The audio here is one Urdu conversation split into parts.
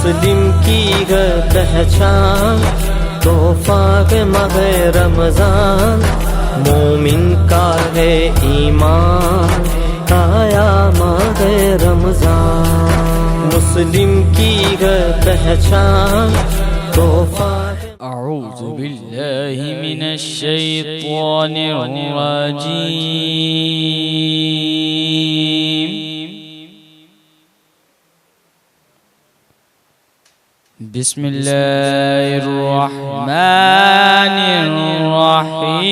مسلم کی ہے پہچان تحفہ کے ماہ رمضان، مومن کا ہے ایمان آیا ماہ رمضان، مسلم کی ہے پہچان تحفہ۔ اعوذ باللہ من الشیطان الرجیم، بسم اللہ الرحمن الرحیم،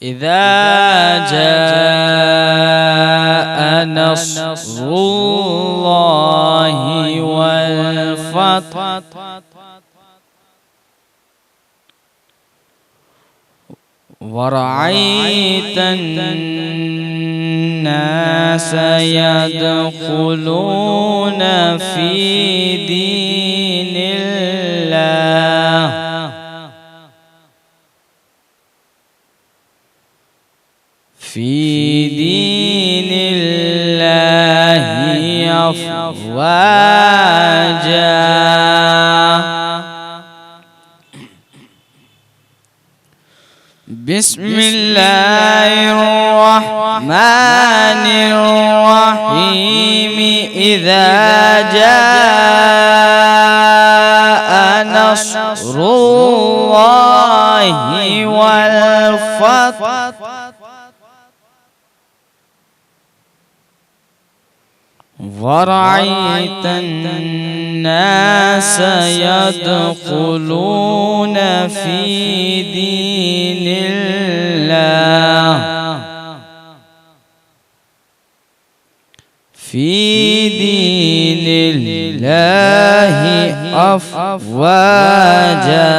اذا جاء نصر اللہ والفتح ورأيت الناس يدخلون في دين الله أفواجا، بسم الله الرحمن الرحيم، إذا جاء نصر الله والفتح ورأيت الناس يدخلون في دين الله أفواجا،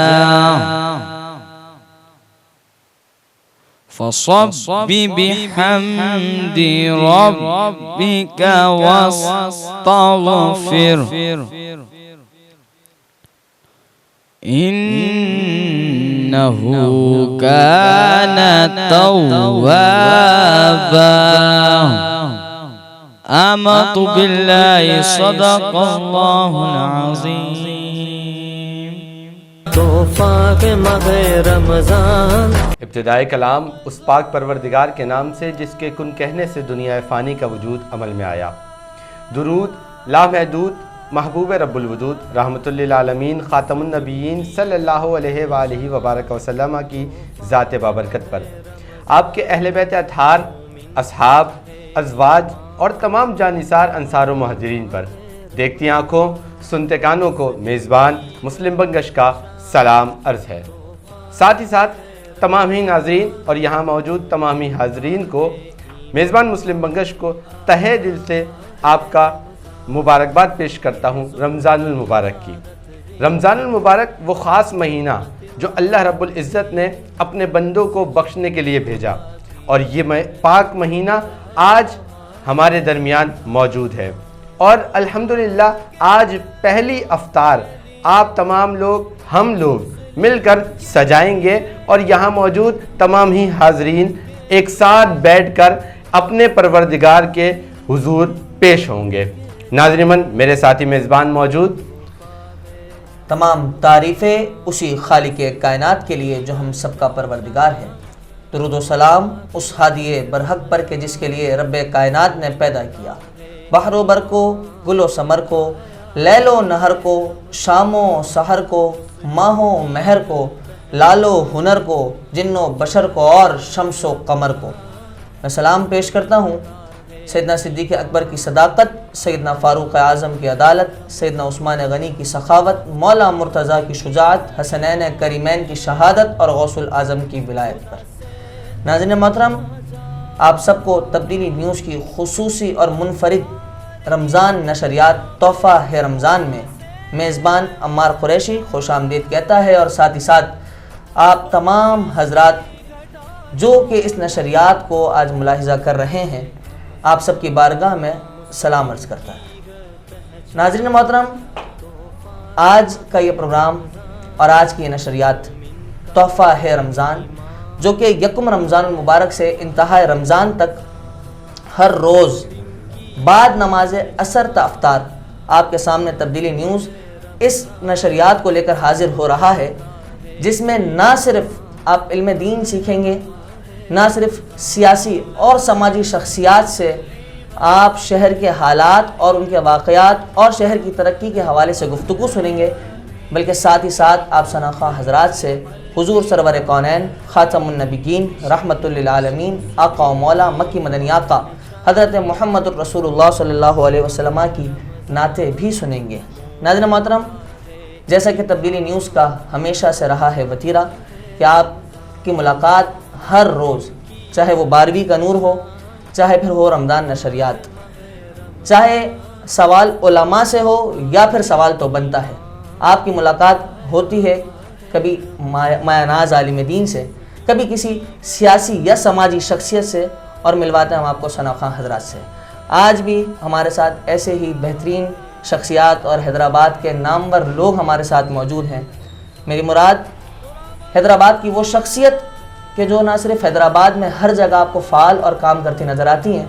فصب بحمد ربك واستغفر إنه كان توابا۔ آمنت بالله، صدق الله العظيم۔ تحفہ کے ماہ رمضان۔ ابتدائے کلام اس پاک پروردگار کے نام سے جس کے کن کہنے سے دنیا فانی کا وجود عمل میں آیا۔ درود لامحدود محبوب رب الودود رحمت للعالمین خاتم النبیین صلی اللہ علیہ وآلہ وبارک وسلم کی ذات بابرکت پر، آپ کے اہل بیت اطہار، اصحاب، ازواج اور تمام جانثار انصار و مہاجرین پر، دیکھتی آنکھوں سنتے کانوں کو میزبان مسلم بنگش کا سلام عرض ہے۔ ساتھ ہی ساتھ تمام ہی ناظرین اور یہاں موجود تمام ہی حاضرین کو، میزبان مسلم بنگش کو تہہ دل سے آپ کا مبارکباد پیش کرتا ہوں رمضان المبارک کی۔ رمضان المبارک وہ خاص مہینہ جو اللہ رب العزت نے اپنے بندوں کو بخشنے کے لیے بھیجا، اور یہ پاک مہینہ آج ہمارے درمیان موجود ہے، اور الحمدللہ آج پہلی افطار آپ تمام لوگ ہم لوگ مل کر سجائیں گے، اور یہاں موجود تمام ہی حاضرین ایک ساتھ بیٹھ کر اپنے پروردگار کے حضور پیش ہوں گے۔ ناظرین، میرے ساتھی میزبان موجود۔ تمام تعریفیں اسی خالق کائنات کے لیے جو ہم سب کا پروردگار ہے۔ درود و سلام اس ہادی برحق پر کہ جس کے لیے رب کائنات نے پیدا کیا، بحر و بر کو، گل و ثمر کو، لیل و نہر کو، شام و سحر کو، ماہ و مہر کو، لال و ہنر کو، جن و بشر کو اور شمس و قمر کو۔ میں سلام پیش کرتا ہوں سیدنا صدیق اکبر کی صداقت، سیدنا فاروق اعظم کی عدالت، سیدنا عثمان غنی کی سخاوت، مولا مرتضیٰ کی شجاعت، حسنین کریمین کی شہادت اور غوث الاعظم کی ولایت پر۔ ناظرین محترم، آپ سب کو تبدیلی نیوز کی خصوصی اور منفرد رمضان نشریات تحفہ ہے رمضان میں میزبان عمار قریشی خوش آمدید کہتا ہے، اور ساتھ ہی ساتھ آپ تمام حضرات جو کہ اس نشریات کو آج ملاحظہ کر رہے ہیں، آپ سب کی بارگاہ میں سلام عرض کرتا ہے۔ ناظرین محترم، آج کا یہ پروگرام اور آج کی یہ نشریات تحفہ ہے رمضان جو کہ یکم رمضان المبارک سے انتہائی رمضان تک ہر روز بعد نماز عصر تا افطار آپ کے سامنے تبدیلی نیوز اس نشریات کو لے کر حاضر ہو رہا ہے، جس میں نہ صرف آپ علم دین سیکھیں گے، نہ صرف سیاسی اور سماجی شخصیات سے آپ شہر کے حالات اور ان کے واقعات اور شہر کی ترقی کے حوالے سے گفتگو سنیں گے، بلکہ ساتھ ہی ساتھ آپ ثنا خواہ حضرات سے حضور سرور کونین خاتم النبیین رحمت للعالمین آقا و مولا مکی مدنی آقا حضرت محمد الرسول اللہ صلی اللہ علیہ وسلم کی نعتیں بھی سنیں گے۔ ناظرین محترم، جیسا کہ تبدیلی نیوز کا ہمیشہ سے رہا ہے وتیرہ کہ آپ کی ملاقات ہر روز، چاہے وہ 12ویں کا نور ہو، چاہے پھر ہو رمضان نشریات، چاہے سوال علماء سے ہو یا پھر سوال تو بنتا ہے، آپ کی ملاقات ہوتی ہے کبھی مایہ ناز عالم دین سے، کبھی کسی سیاسی یا سماجی شخصیت سے، اور ملواتے ہیں ہم آپ کو ثنا خواہ حضرات سے۔ آج بھی ہمارے ساتھ ایسے ہی بہترین شخصیات اور حیدرآباد کے نامور لوگ ہمارے ساتھ موجود ہیں۔ میری مراد حیدرآباد کی وہ شخصیت کہ جو نہ صرف حیدرآباد میں ہر جگہ آپ کو فعال اور کام کرتی نظر آتی ہیں،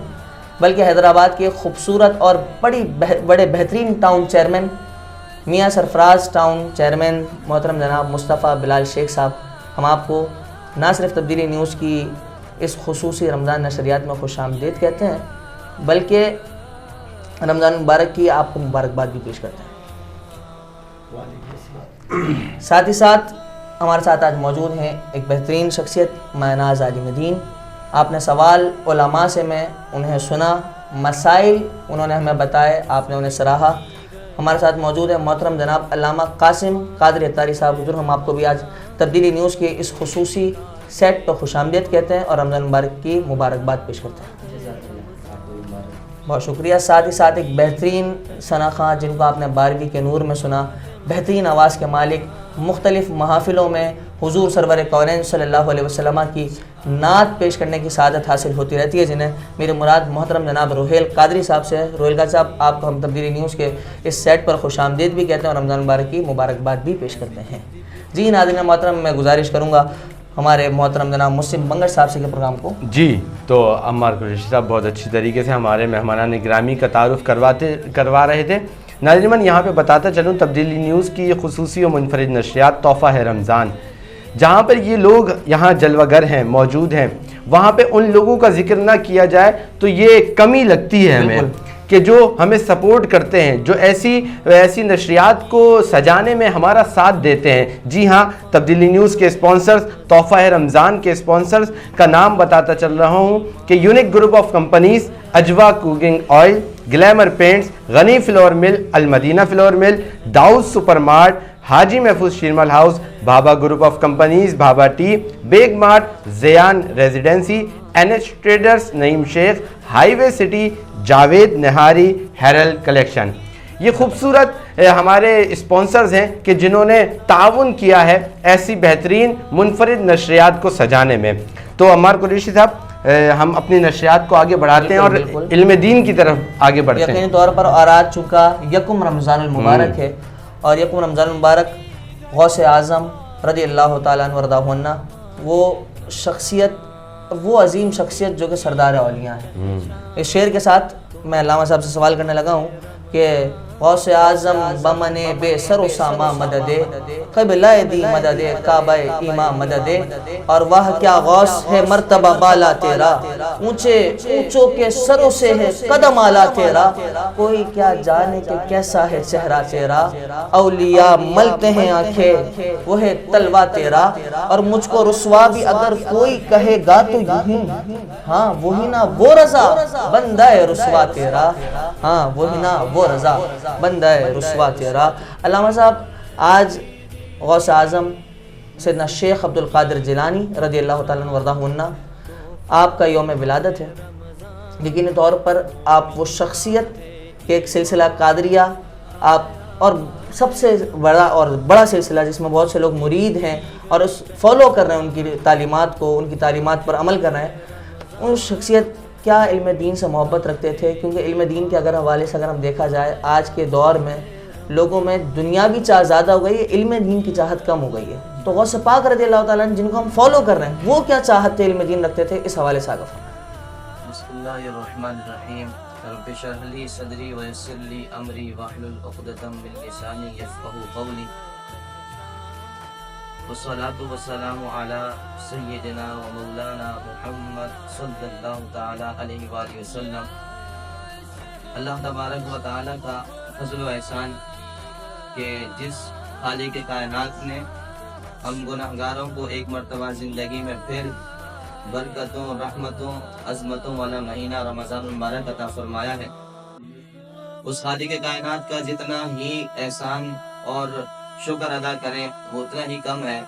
بلکہ حیدرآباد کے خوبصورت اور بڑے بہترین ٹاؤن چیئرمین میاں سرفراز ٹاؤن چیئرمین محترم جناب مصطفیٰ بلال شیخ صاحب، ہم آپ کو نہ صرف تبدیلی نیوز کی اس خصوصی رمضان نشریات میں خوش آمدید کہتے ہیں، بلکہ رمضان مبارک کی آپ کو مبارکباد بھی پیش کرتے ہیں۔ ساتھ ہی ساتھ ہمارے ساتھ آج موجود ہیں ایک بہترین شخصیت مایہ ناز عالم دین۔ آپ نے سوال علماء سے میں انہیں سنا، مسائل انہوں نے ہمیں بتائے، آپ نے انہیں سراہا۔ ہمارے ساتھ موجود ہے محترم جناب علامہ قاسم قادری اتاری صاحب۔ حضور، ہم آپ کو بھی آج تبدیلی نیوز کے اس خصوصی سیٹ پر خوش آمدید کہتے ہیں اور رمضان مبارک کی مبارکباد پیش کرتے ہیں۔ بہت شکریہ۔ ساتھ ہی ساتھ ایک بہترین ثنا خواہ جن کو آپ نے 12ویں کے نور میں سنا، بہترین آواز کے مالک، مختلف محافلوں میں حضور سرور کونین صلی اللہ علیہ وسلم کی نعت پیش کرنے کی سعادت حاصل ہوتی رہتی ہے، جنہیں میری مراد محترم جناب روحیل قادری صاحب سے۔ روحیل قادری صاحب، آپ کو ہم تبدیلی نیوز کے اس سیٹ پر خوش آمدید بھی کہتے ہیں اور رمضان مبارک کی مبارکباد بھی پیش کرتے ہیں۔ جی ناظرین محترم، میں گزارش کروں گا ہمارے محترم جناب مسلم بنگڑ صاحب سے کے پروگرام کو۔ جی، تو عمار قریشی صاحب بہت اچھی طریقے سے ہمارے مہمانان گرامی کا تعارف کروا رہے تھے۔ ناظرین، میں یہاں پہ بتاتا چلوں تبدیلی نیوز کی یہ خصوصی و منفرد نشریات تحفہ ہے رمضان، جہاں پر یہ لوگ یہاں جلوہ گر ہیں، موجود ہیں، وہاں پہ ان لوگوں کا ذکر نہ کیا جائے تو یہ کمی لگتی ہے ہمیں کہ جو ہمیں سپورٹ کرتے ہیں، جو ایسی نشریات کو سجانے میں ہمارا ساتھ دیتے ہیں۔ جی ہاں، تبدیلی نیوز کے اسپانسرز، تحفہ رمضان کے اسپانسرز کا نام بتاتا چل رہا ہوں کہ unique group of companies, Ajwa cooking oil, glamour paints, Ghani flour mill, Al Madina flour mill, Daud super mart, Haji Mahfooz Sheermal house, Bhaba group of companies, Bhaba tea, Baig mart, Zayan residency, NH traders, Naeem Sheikh, highway city, Javed Nihari, Hiral collection. یہ خوبصورت ہمارے اسپانسرز ہیں کہ جنہوں نے تعاون کیا ہے ایسی بہترین منفرد نشریات کو سجانے میں۔ تو عمار قریشی صاحب، ہم اپنی نشریات کو آگے بڑھاتے ہیں اور علم دین کی طرف آگے بڑھتے ہیں۔ یقینی طور پر، اور آج چونکہ یکم رمضان المبارک ہے، اور یکم رمضان المبارک غوث اعظم رضی اللہ تعالیٰ عنہ وارضاہ عنہ، وہ شخصیت، وہ عظیم شخصیت جو کہ سردار اولیاء ہیں۔ اس شعر کے ساتھ میں علامہ صاحب سے سوال کرنے لگا ہوں کہ غوث اعظم بمن بے سر و ساما مدد، قبلہ دی مدد، کعبہ ایماں مدد، اور وہ کیا غوث ہے مرتبہ بالا تیرا، اونچے اونچوں کے سروں سے ہے قدم آلا تیرا، کوئی کیا جانے کہ کیسا ہے چہرہ تیرا، اولیاء ملتے ہیں آنکھیں وہ ہے تلوہ تیرا، اور مجھ کو رسوا بھی اگر کوئی کہے گا تو یوں، ہاں وہی نا وہ رضا بندہ رسوا تیرا، ہاں وہی نا وہ رضا بندہ رسوا تیرا۔ علامہ صاحب، آج غوث اعظم سیدنا شیخ عبد القادر جیلانی رضی اللہ تعالیٰ عنہ وارضاہ عنہ، آپ کا یوم ولادت ہے۔ یقینی طور پر آپ وہ شخصیت کہ ایک سلسلہ قادریہ آپ، اور سب سے بڑا سلسلہ جس میں بہت سے لوگ مرید ہیں اور اس فالو کر رہے ہیں ان کی تعلیمات کو، ان کی تعلیمات پر عمل کر رہے ہیں، ان شخصیت کیا علم دین سے محبت رکھتے تھے؟ کیونکہ علم دین کے اگر حوالے سے اگر ہم دیکھا جائے، آج کے دور میں لوگوں میں دنیاوی چاہ زیادہ ہو گئی ہے، علم دین کی چاہت کم ہو گئی ہے. تو غوث پاک رضی اللہ تعالیٰ عنہ جن کو ہم فالو کر رہے ہیں وہ کیا چاہت تھے، علم دین رکھتے تھے، اس حوالے سے آگے فرمائیں. بسم اللہ الرحمن الرحیم. رب اشرح لی صدری ویسر لی امری واحلل عقدۃ من لسانی یفقهوا قولی. والصلاة والسلام علی سیدنا و مولانا محمد صلی اللہ تعالی علیہ وآلہ وسلم. اللہ تبارک و تعالی کا فضل و احسان کہ جس خالق کائنات نے ہم گناہگاروں کو ایک مرتبہ زندگی میں پھر برکتوں، رحمتوں، عظمتوں والا مہینہ رمضان المبارک عطا فرمایا ہے. اس خالق کائنات کا جتنا ہی احسان اور شکر ادا کریں وہ اتنا ہی کم ہے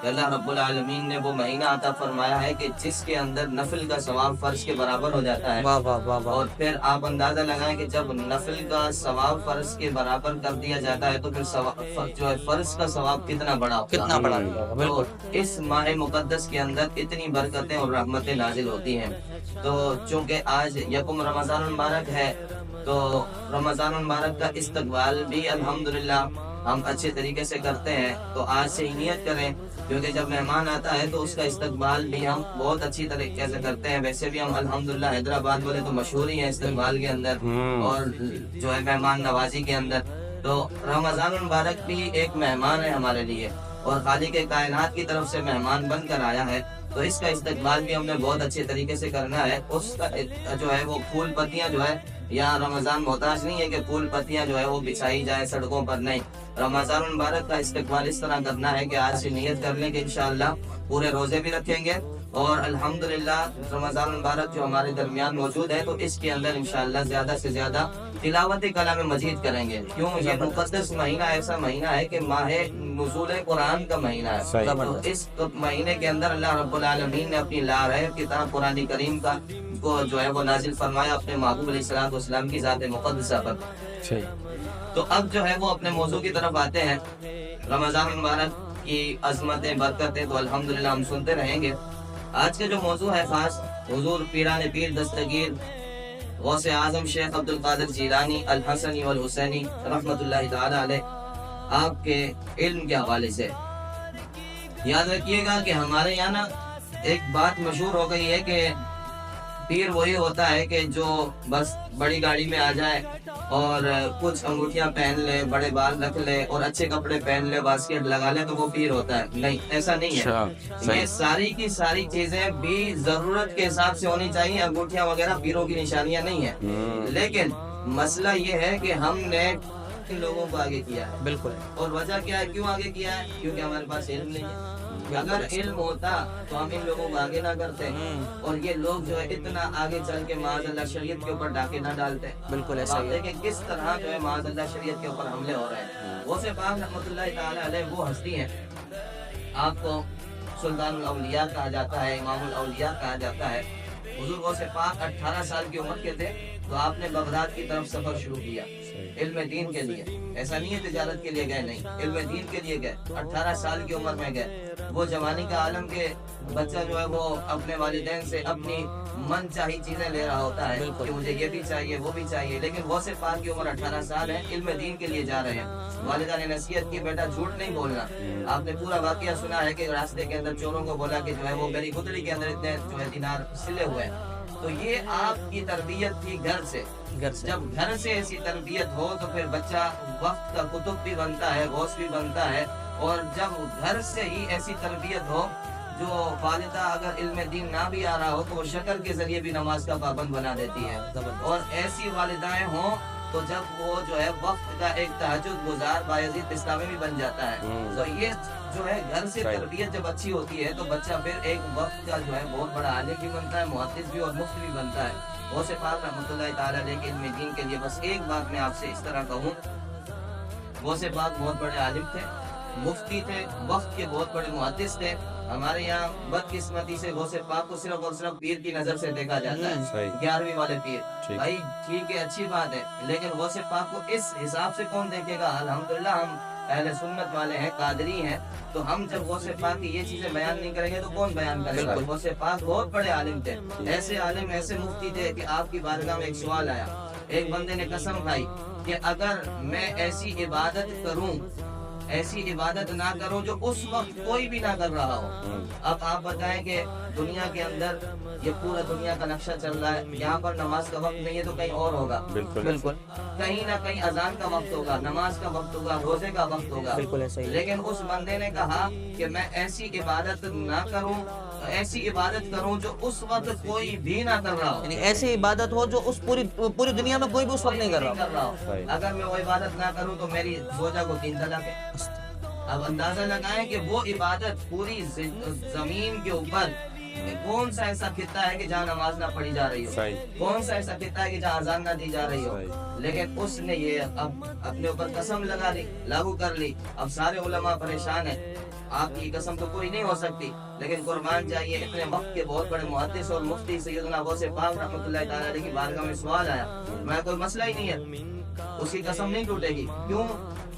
کہ اللہ رب العالمین نے وہ مہینہ عطا فرمایا ہے کہ جس کے اندر نفل کا ثواب فرض کے برابر ہو جاتا ہے. اور پھر آپ اندازہ لگائیں کہ جب نفل کا ثواب فرض کے برابر کر دیا جاتا ہے تو پھر جو ہے فرض کا ثواب کتنا بڑا ہوگا. بالکل اس ماہ مقدس کے اندر اتنی برکتیں اور رحمتیں نازل ہوتی ہیں. تو چونکہ آج یکم رمضان المبارک ہے تو رمضان المبارک کا استقبال بھی الحمدللہ ہم اچھے طریقے سے کرتے ہیں. تو آج سے ہی نیت کریں کیونکہ جب مہمان آتا ہے تو اس کا استقبال بھی ہم بہت اچھی طریقے سے کرتے ہیں. ویسے بھی ہم الحمدللہ حیدرآباد والے تو مشہور ہی ہیں استقبال کے اندر اور جو ہے مہمان نوازی کے اندر. تو رمضان المبارک بھی ایک مہمان ہے ہمارے لیے اور خالق کائنات کی طرف سے مہمان بن کر آیا ہے. تو اس کا استقبال بھی ہم نے بہت اچھے طریقے سے کرنا ہے. اس کا جو ہے وہ پھول پتیاں جو ہے یا رمضان محتاج نہیں ہے کہ پھول پتیاں جو ہے وہ بچھائی جائے سڑکوں پر. نہیں، رمضان المبارک کا استقبال اس طرح کرنا ہے کہ آج سے نیت کر لیں کہ انشاءاللہ پورے روزے بھی رکھیں گے اور الحمدللہ رمضان المبارک جو ہمارے درمیان موجود ہے تو اس کے اندر انشاءاللہ زیادہ سے زیادہ تلاوت کلام مجید کریں گے. کیوں؟ یہ مقدس مہینہ ایسا مہینہ ہے کہ ماہ نزول قرآن کا مہینہ ہے. تو اس مہینے کے اندر اللہ رب العالمین نے اپنی لارحب کتاب قرآن کریم کا کو جو ہے وہ نازل فرمایا اپنے محبوب علیہ السلام کی ذات مقدسہ پر. تو اب جو ہے وہ اپنے موضوع کی طرف آتے ہیں. رمضان المبارک کی عظمتیں، برکتیں تو الحمدللہ ہم سنتے رہیں گے. آج کا جو موضوع ہے خاص حضور پیران پیر دستگیر غوث اعظم شیخ عبد القادر جیلانی الحسنی والحسینی رحمۃ اللہ تعالی علیہ آپ کے علم کے حوالے سے. یاد رکھیے گا کہ ہمارے یہاں نا ایک بات مشہور ہو گئی ہے کہ پیر وہی ہوتا ہے کہ جو بس بڑی گاڑی میں آ جائے اور کچھ انگوٹھیاں پہن لے، بڑے بال رکھ لے اور اچھے کپڑے پہن لے، باسکٹ لگا لے تو وہ پیر ہوتا ہے. نہیں، ایسا نہیں ہے. یہ ساری کی ساری چیزیں بھی ضرورت کے حساب سے ہونی چاہیے. انگوٹھیاں وغیرہ پیروں کی نشانیاں نہیں ہیں. لیکن مسئلہ یہ ہے کہ ہم نے ان لوگوں کو آگے کیا ہے. بالکل. اور وجہ کیا ہے، کیوں آگے کیا ہے؟ کیونکہ ہمارے پاس علم نہیں ہے. اگر علم ہوتا تو ہم ان لوگوں کو آگے نہ کرتے اور یہ لوگ جو ہے اتنا آگے چل کے معاذ اللہ شریعت کے اوپر ڈاکے نہ ڈالتے. بالکل ایسا ہے کہ کس طرح جو ہے معاذ اللہ شریعت کے اوپر حملے ہو رہے ہیں. غوث پاک رحمۃ اللہ تعالی علیہ وہ ہستی ہیں، آپ کو سلطان الاولیاء کہا جاتا ہے، امام الاولیاء کہا جاتا ہے. حضور غوث پاک 18 سال کی عمر کے تھے تو آپ نے بغداد کی طرف سفر شروع کیا علم دین کے لیے. ایسا نہیں ہے تجارت کے لیے گئے، نہیں، علم دین کے لیے گئے. 18 سال کی عمر میں گئے. وہ جوانی کا عالم کے بچہ جو ہے وہ اپنے والدین سے اپنی من چاہی چیزیں لے رہا ہوتا ہے کہ مجھے یہ بھی چاہیے وہ بھی چاہیے. لیکن غوث پاک کی عمر 18 سال ہے، علم دین کے لیے جا رہے ہیں. والدہ نے نصیحت کی بیٹا جھوٹ نہیں بولنا. آپ نے پورا واقعہ سنا ہے کہ راستے کے اندر چوروں کو بولا کہ جو ہے وہ میری گدڑی کے اندر اتنے جو ہے دینار سلے ہوئے ہیں. تو یہ آپ کی تربیت تھی گھر سے. جب گھر سے ایسی تربیت ہو تو پھر بچہ وقت کا کتب بھی بنتا ہے، غوث بھی بنتا ہے. اور جب گھر سے ہی ایسی تربیت ہو، جو والدہ اگر علم دین نہ بھی آ رہا ہو تو وہ شکل کے ذریعے بھی نماز کا پابند بنا دیتی ہے. اور ایسی والدائیں ہوں تو جب وہ جو ہے وقت کا ایک تہجد گزار بایزید بستامی بھی بن جاتا ہے. تو یہ جو ہے گھر سے تربیت جب اچھی ہوتی ہے تو بچہ پھر ایک وقت کا جو ہے بہت بڑا عالم بھی بنتا ہے، محدث بھی اور مفتی بھی بنتا ہے. غوث پاک رحمۃ اللہ تعالی علیہ کے علم دین کے لیے بس ایک بات میں آپ سے اس طرح کہوں، غوث پاک بہت بڑے عالم تھے، مفتی تھے، وقت کے بہت بڑے محدث تھے. ہمارے یہاں بدقسمتی سے غوث پاک کو صرف اور صرف پیر کی نظر سے دیکھا جاتا ہے، 11ویں والے پیر. بھائی ٹھیک ہے، اچھی بات ہے، لیکن غوث پاک کو اس حساب سے کون دیکھے گا؟ الحمدللہ ہم اہل سنت والے ہیں، قادری ہیں، تو ہم جب غوث پاک کی یہ چیزیں بیان نہیں کریں گے تو کون بیان کرے گا؟ غوث پاک بہت بڑے عالم تھے، ایسے عالم ایسے مفتی تھے کہ آپ کی بارگاہ میں ایک سوال آیا ایک بندے نے قسم کھائی کہ اگر میں ایسی عبادت کروں، ایسی عبادت نہ کروں جو اس وقت کوئی بھی نہ کر رہا ہو۔ اب آپ بتائیں کہ دنیا کے اندر یہ پورا دنیا کا نقشہ چل رہا ہے، یہاں پر نماز کا وقت نہیں ہے تو کہیں اور ہوگا، بالکل کہیں نہ کہیں اذان کا وقت ہوگا، نماز کا وقت ہوگا، روزے کا وقت ہوگا، بالکل ایسا ہی ہے۔ لیکن اس بندے نے کہا کہ میں ایسی عبادت نہ کروں، ایسی عبادت کروں جو اس وقت کوئی بھی نہ کر رہا ہو، یعنی ایسی عبادت ہو جو اس پوری دنیا میں کوئی بھی اس وقت نہیں کر رہا ہو۔ اگر میں وہ عبادت نہ کروں تو میری زوجہ کو 3 طلاق ہے۔ اب اندازہ لگائیں کہ وہ عبادت پوری زمین کے اوپر کون سا ایسا خطہ ہے کہ جہاں نماز نہ پڑھی جا رہی ہو، کون سا ایسا خطہ ہے کہ جہاں اذان نہ دی جا رہی ہو، لیکن اس نے یہ اب اپنے اوپر قسم لگا لی، لاگو کر لی۔ اب سارے علماء پریشان ہیں، آپ کی قسم تو پوری نہیں ہو سکتی، لیکن قربان جائیے اتنے وقت کے بہت بڑے محدث اور مفتی سیدنا غوث پاک رحمۃ اللہ تعالی علیہ کی بارگاہ میں سوال آیا، میں کوئی مسئلہ ہی نہیں ہے، اس کی قسم نہیں ٹوٹے گی، کیوں؟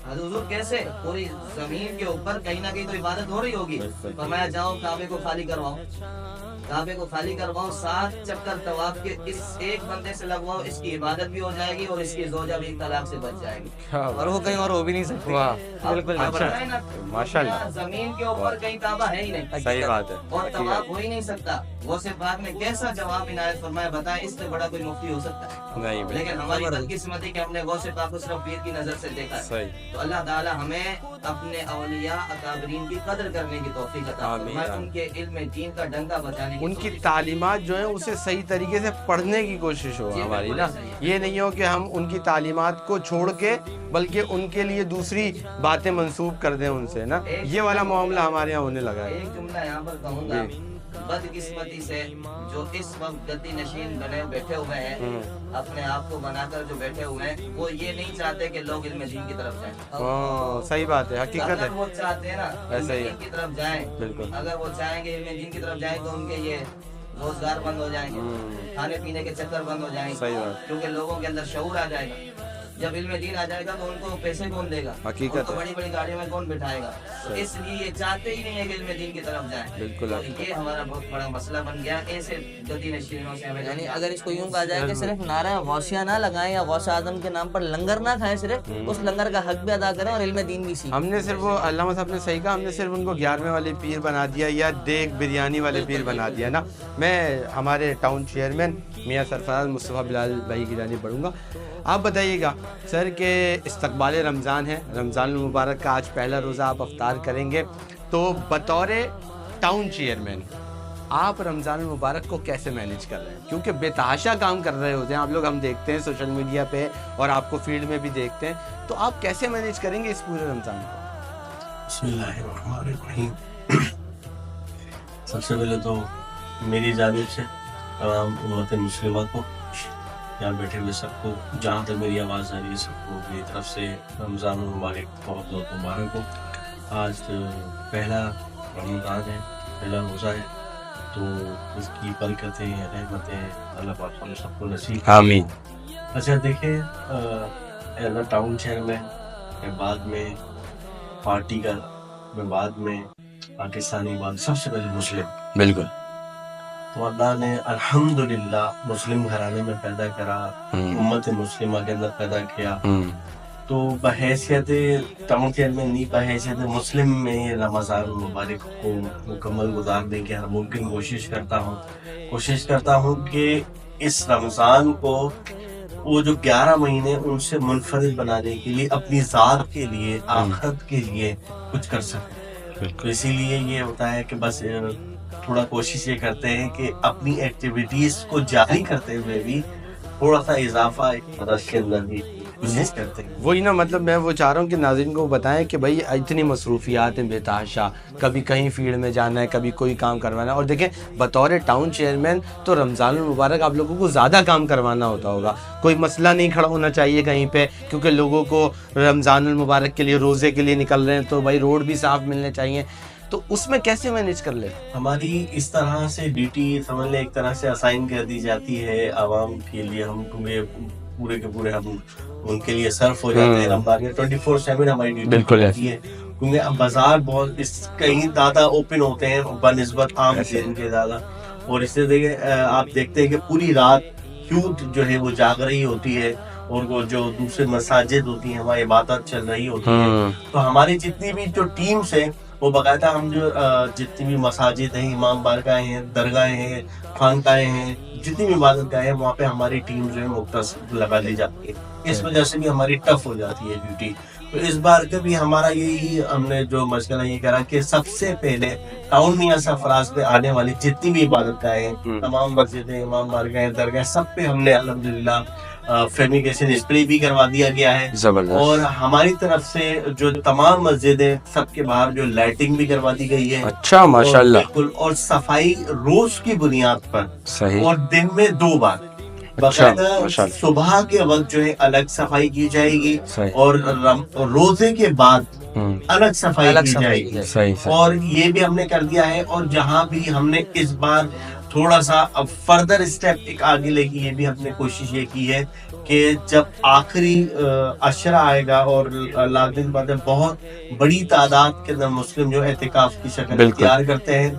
حضور کیسے؟ پوری زمین کے اوپر کہیں نہ کہیں تو عبادت ہو رہی ہوگی۔ فرمایا جاؤ کعبے کو خالی کرواؤ، کعبے کو خالی کرواؤ، 7 چکر طواف کے اس ایک بندے سے لگواؤ، اس کی عبادت بھی ہو جائے گی اور اس کی زوجہ بھی طلاق سے بچ جائے گی، اور وہ کہیں اور ہو بھی نہیں سکتے۔ بالکل ماشاءاللہ، زمین کے اوپر کہیں کعبہ ہے ہی نہیں، صحیح بات ہے، اور طواف ہو ہی نہیں سکتا۔ غوث پاک نے کیسا جواب عنایت فرمایا، بتائیں اس سے بڑا کوئی مفتی ہو سکتا ہے؟ نہیں لیکن ہماری بدقسمتی کہ ہم نے غوث پاک کو صرف پیر کی نظر سے دیکھا ہے۔ صحیح، تو اللہ تعالی ہمیں اپنے اولیاء اکابرین کی قدر کرنے کی توفیق عطا فرمائے، ان کے علم دین کا ڈنکا بچانے کی ان کی تعلیمات جو ہیں اسے صحیح طریقے سے پڑھنے کی کوشش ہو ہماری نا، یہ نہیں ہو کہ ہم ان کی تعلیمات کو چھوڑ کے بلکہ ان کے لیے دوسری باتیں منسوب کر دیں ان سے نا، یہ والا معاملہ ہمارے یہاں ہونے لگا ہے۔ ایک جملہ یہاں پر کہوں گا، بدقسمتی سے جو اس وقت گدی نشین بنے بیٹھے ہوئے ہیں، اپنے آپ کو بنا کر جو بیٹھے ہوئے ہیں، وہ یہ نہیں چاہتے کہ لوگ علم دین کی طرف جائیں۔ صحیح بات ہے، حقیقت ہے، اگر وہ چاہتے ہیں نا علم ہی ہے، دین کی طرف جائیں، بالکل، اگر وہ چاہیں گے علم دین کی طرف جائیں تو ان کے یہ روزگار بند ہو جائیں گے، کھانے پینے کے چکر بند ہو جائیں گے، صحیح بات، کیونکہ لوگوں کے اندر شعور آ جائے گا۔ جب علم دین آ جائے گا تو ان کو پیسے کون دے گا، حقیقت ان کو ہے، بڑی بڑی گاڑیوں میں کون بٹھائے گا، تو اس لیے یہ چاہتے ہی نہیں ہے کہ علم دین کی طرف جائیں۔ بالکل، تو یہ ہمارا بہت بڑا مسئلہ بن گیا، ایسے گدی نشینوں سے ہمیں یعنی اگر اس کو یوں کہا جائے کہ صرف نعرہ غوثیہ نہ لگائیں یا غوث اعظم کے نام پر لنگر نہ کھائیں، صرف اس لنگر کا حق بھی ادا کریں اور علم دین بھی سیکھیں۔ ہم نے صرف وہ علامہ صاحب نے صحیح کہا، ہم نے صرف ان کو 11ویں والے پیر بنا دیا یا دیگ بریانی والے پیر بنا دیا نا۔ میں ہمارے ٹاؤن چیئرمین میاں سرفراز مصطفیٰ بلال بھائی کی جانب بڑھوں گا، آپ بتائیے گا سر کہ استقبال رمضان ہے، رمضان المبارک کا آج پہلا روزہ آپ افطار کریں گے، تو بطور ٹاؤن چیئرمین آپ رمضان المبارک کو کیسے مینیج کر رہے ہیں؟ کیونکہ بے تحاشا کام کر رہے ہوتے ہیں آپ لوگ، ہم دیکھتے ہیں سوشل میڈیا پہ اور آپ کو فیلڈ میں بھی دیکھتے ہیں، تو آپ کیسے مینیج کریں گے اس پورے رمضان کو؟ بسم اللہ الرحمن الرحیم۔ سب سے پہلے تو میری جانب سے تمام امت مسلمہ کو، یہاں بیٹھے ہوئے سب کو، جہاں تک میری آواز آ رہی ہے سب کو میری طرف سے رمضان المبارک بہت بہت مبارک ہو۔ آج پہلا رمضان ہے، پہلا روزہ ہے، تو اس کی برکتیں رحمتیں اللہ پاک ہم سب کو نصیب۔ آمین۔ اچھا دیکھیں، ایز اے ٹاؤن چیئرمین میں بعد میں پارٹی کا، میں بعد میں پاکستانی، بعد سب سے پہلے مسلم، بالکل، تو اللہ نے الحمدللہ مسلم گھرانے میں پیدا کرا، امت مسلمہ کے اندر پیدا کیا، تو بحیثیت ٹاؤن چیئرمین نہیں، بحیثیت مسلم میں رمضان المبارک کو مکمل گزارنے کی ہر ممکن کوشش کرتا ہوں کہ اس رمضان کو وہ جو 11 مہینے ان سے منفرد بنانے کے لیے، اپنی ذات کے لیے، آخرت کے لیے کچھ کر سکیں۔ تو اسی لیے یہ ہوتا ہے کہ بس تھوڑا کوشش یہ کرتے ہیں کہ اپنی ایکٹیویٹیز کو جاری کرتے ہوئے بھی تھوڑا سا اضافہ رش کے اندر بھی کوشش کرتے ہیں۔ وہی نا، مطلب میں وہ چاہ رہا ہوں کہ ناظرین کو بتائیں کہ بھائی اتنی مصروفیات ہیں بے تحاشا، کبھی کہیں فیلڈ میں جانا ہے، کبھی کوئی کام کروانا ہے، اور دیکھیں بطور ٹاؤن چیئرمین تو رمضان المبارک آپ لوگوں کو زیادہ کام کروانا ہوتا ہوگا، کوئی مسئلہ نہیں کھڑا ہونا چاہیے کہیں پہ، کیونکہ لوگوں کو رمضان المبارک کے لیے، روزے کے لیے نکل رہے ہیں، تو بھائی روڈ بھی صاف ملنے چاہیے، تو اس میں کیسے مینیج کر لیں؟ ہماری اس طرح سے ڈیوٹی سمجھ لیں ایک طرح سے اسائن کر دی جاتی ہے عوام کے لیے، ہم پورے کے پورے ہم ان کے لیے صرف ہو جاتے ہیں رمضان میں، 24/7 ہماری ڈیوٹی ہوتی ہے، کیونکہ اب بازار بہت کہیں زیادہ اوپن ہوتے ہیں بنسبت عام دن کے زیادہ، اور اس سے دیکھیں آپ دیکھتے ہیں کہ پوری رات یوتھ جو ہے وہ جاگ رہی ہوتی ہے، اور وہ جو دوسرے مساجد ہوتی ہیں وہاں عبادت چل رہی ہوتی ہے، تو ہماری جتنی بھی جو ٹیمز ہیں وہ باقاعدہ ہم جو جتنی بھی مساجد ہیں، امام بارگاہیں ہیں، درگاہیں ہیں، خانقاہیں ہیں، جتنی بھی عبادت گاہیں ہیں وہاں پہ ہماری ٹیم جو ہے مختص لگا لی جاتی ہے. اس وجہ سے بھی ہماری ٹف ہو جاتی ہے ڈیوٹی. تو اس بار کا بھی ہمارا یہی ہم نے جو مشغلہ یہ کرا کہ سب سے پہلے ٹاؤن میاں سرفراز پہ آنے والی جتنی بھی عبادت گاہیں ہیں، تمام مسجدیں، امام بارگاہیں، درگاہیں، سب پہ ہم نے الحمدللہ فیمیگیشن اسپرے بھی کروا دیا گیا ہے. اور ہماری طرف سے جو تمام مسجدیں سب کے باہر جو لائٹنگ بھی کروا دی گئی ہے. اچھا ماشاءاللہ. بالکل. اور صفائی روز کی بنیاد پر صحیح. اور دن میں 2 بار باقاعدہ صبح کے وقت جو ہے الگ صفائی کی جائے گی اور روزے کے بعد الگ صفائی کی جائے گی. اور یہ بھی ہم نے کر دیا ہے. اور جہاں بھی ہم نے اس بار تھوڑا سا فردر اسٹیپ ایک آگے لے کے یہ بھی ہم نے کوشش یہ کی ہے کہ جب آخری عشرہ آئے گا اور لاکھ دن بعد بہت بڑی تعداد کے اندر مسلم جو اعتکاف کی شکل اختیار کرتے ہیں،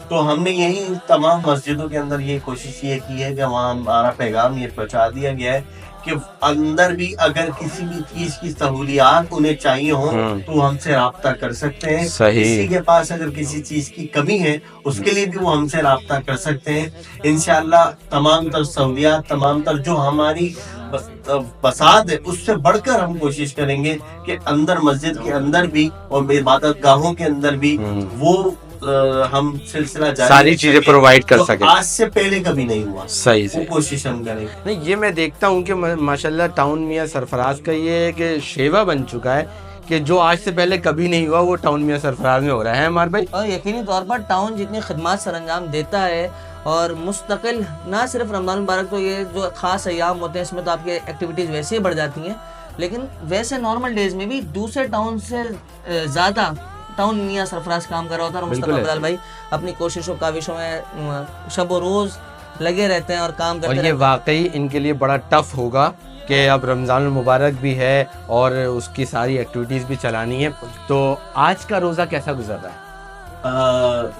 تو ہم نے یہی تمام مسجدوں کے اندر یہ کوشش یہ کی ہے کہ وہاں ہمارا پیغام یہ پہنچا دیا گیا ہے کہ اندر بھی اگر کسی بھی چیز کی سہولیات انہیں چاہیے ہوں تو ہم سے رابطہ کر سکتے ہیں. کسی کے پاس اگر کسی چیز کی کمی ہے اس کے لیے بھی وہ ہم سے رابطہ کر سکتے ہیں. انشاءاللہ تمام تر سہولیات، تمام تر جو ہماری فساد ہے اس سے بڑھ کر ہم کوشش کریں گے کہ اندر مسجد کے اندر بھی اور عبادت گاہوں کے اندر بھی وہ ہم سلسلہ جاری ساری چیزیں پرووائڈ کر سکیں. آج سے پہلے کبھی نہیں ہوا. صحیح وہ کوشش ہم کریں. نہیں، یہ میں دیکھتا ہوں کہ ماشاءاللہ ٹاؤن میاں سرفراز کا یہ ایک شیوا بن چکا ہے کہ جو آج سے پہلے کبھی نہیں ہوا وہ ٹاؤن میاں سرفراز میں ہو رہا ہے ہمارے بھائی. اور یقینی طور پر ٹاؤن جتنی خدمات سر انجام دیتا ہے اور مستقل، نہ صرف رمضان مبارک تو یہ جو خاص ایام ہوتے ہیں اس میں تو آپ کی ایکٹیویٹیز ویسے ہی بڑھ جاتی ہیں، لیکن ویسے نارمل ڈیز میں بھی دوسرے ٹاؤن سے زیادہ ٹاؤن میاں سرفراز کام کر رہا ہوتا ہے. اور مصطفیٰ بلال بھائی اپنی کوششوں کاوشوں میں شب و روز لگے رہتے ہیں اور کام کرتے اور یہ واقعی ان کے لیے بڑا ٹف ہوگا کہ اب رمضان المبارک بھی ہے اور اس کی ساری ایکٹیویٹیز بھی چلانی ہے. تو آج کا روزہ کیسا گزر رہا ہے؟